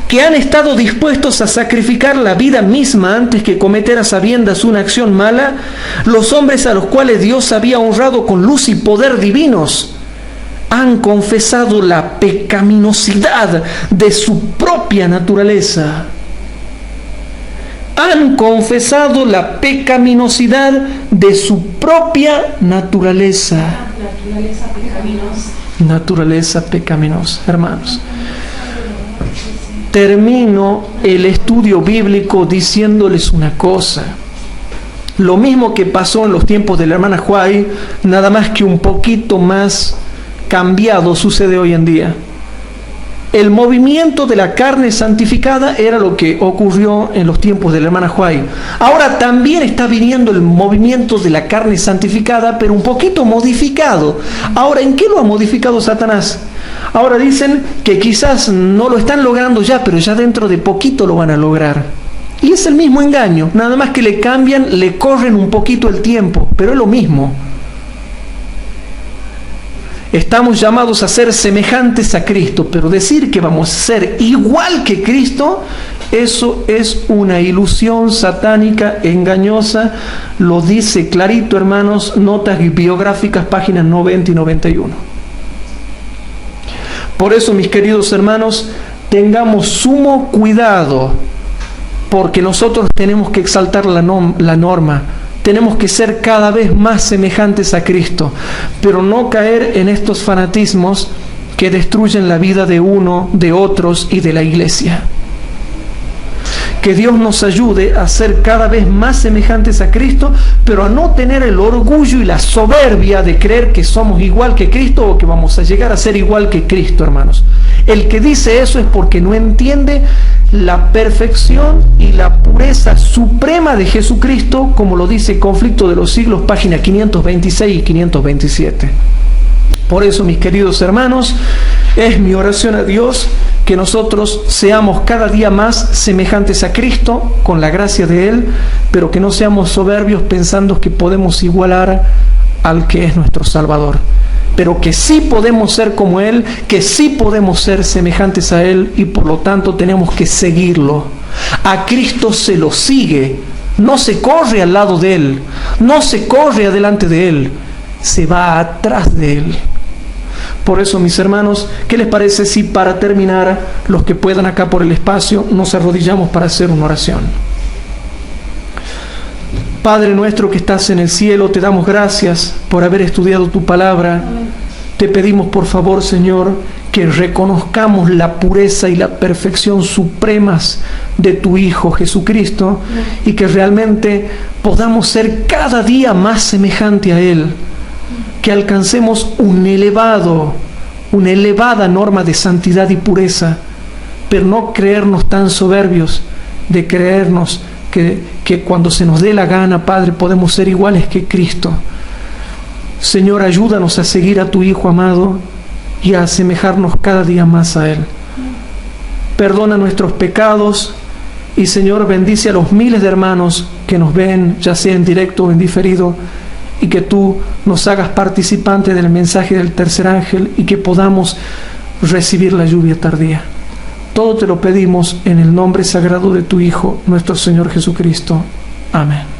S1: que han estado dispuestos a sacrificar la vida misma antes que cometer a sabiendas una acción mala, los hombres a los cuales Dios había honrado con luz y poder divinos, han confesado la pecaminosidad de su propia naturaleza. Han confesado la pecaminosidad de su propia naturaleza.
S2: Naturaleza pecaminosa.
S1: Naturaleza pecaminosa, hermanos. Termino el estudio bíblico diciéndoles una cosa. Lo mismo que pasó en los tiempos de la hermana Huay, nada más que un poquito más cambiado, sucede hoy en día. El movimiento de la carne santificada era lo que ocurrió en los tiempos de la hermana Huay. Ahora también está viniendo el movimiento de la carne santificada, pero un poquito modificado. Ahora, ¿en qué lo ha modificado Satanás? Ahora dicen que quizás no lo están logrando ya, pero ya dentro de poquito lo van a lograr. Y es el mismo engaño, nada más que le cambian, le corren un poquito el tiempo, pero es lo mismo. Estamos llamados a ser semejantes a Cristo, pero decir que vamos a ser igual que Cristo, eso es una ilusión satánica, engañosa. Lo dice clarito, hermanos, notas biográficas, páginas 90 y 91. Por eso, mis queridos hermanos, tengamos sumo cuidado, porque nosotros tenemos que exaltar la norma. Tenemos que ser cada vez más semejantes a Cristo, pero no caer en estos fanatismos que destruyen la vida de uno, de otros y de la iglesia. Que Dios nos ayude a ser cada vez más semejantes a Cristo, pero a no tener el orgullo y la soberbia de creer que somos igual que Cristo o que vamos a llegar a ser igual que Cristo, hermanos. El que dice eso es porque no entiende la perfección y la pureza suprema de Jesucristo, como lo dice Conflicto de los Siglos, página 526 y 527. Por eso, mis queridos hermanos, es mi oración a Dios que nosotros seamos cada día más semejantes a Cristo, con la gracia de Él, pero que no seamos soberbios pensando que podemos igualar al que es nuestro Salvador. Pero que sí podemos ser como Él, que sí podemos ser semejantes a Él, y por lo tanto tenemos que seguirlo. A Cristo se lo sigue, no se corre al lado de Él, no se corre adelante de Él, se va atrás de Él. Por eso, mis hermanos, ¿qué les parece si para terminar, los que puedan acá por el espacio, nos arrodillamos para hacer una oración? Padre nuestro que estás en el cielo, te damos gracias por haber estudiado tu palabra. Te pedimos, por favor, Señor, que reconozcamos la pureza y la perfección supremas de tu Hijo Jesucristo, y que realmente podamos ser cada día más semejante a Él, que alcancemos una elevada norma de santidad y pureza, pero no creernos tan soberbios de creernos que cuando se nos dé la gana, Padre, podemos ser iguales que Cristo. Señor, ayúdanos a seguir a tu Hijo amado y a asemejarnos cada día más a Él. Perdona nuestros pecados y, Señor, bendice a los miles de hermanos que nos ven, ya sea en directo o en diferido, y que tú nos hagas participantes del mensaje del tercer ángel y que podamos recibir la lluvia tardía. Todo te lo pedimos en el nombre sagrado de tu Hijo, nuestro Señor Jesucristo. Amén.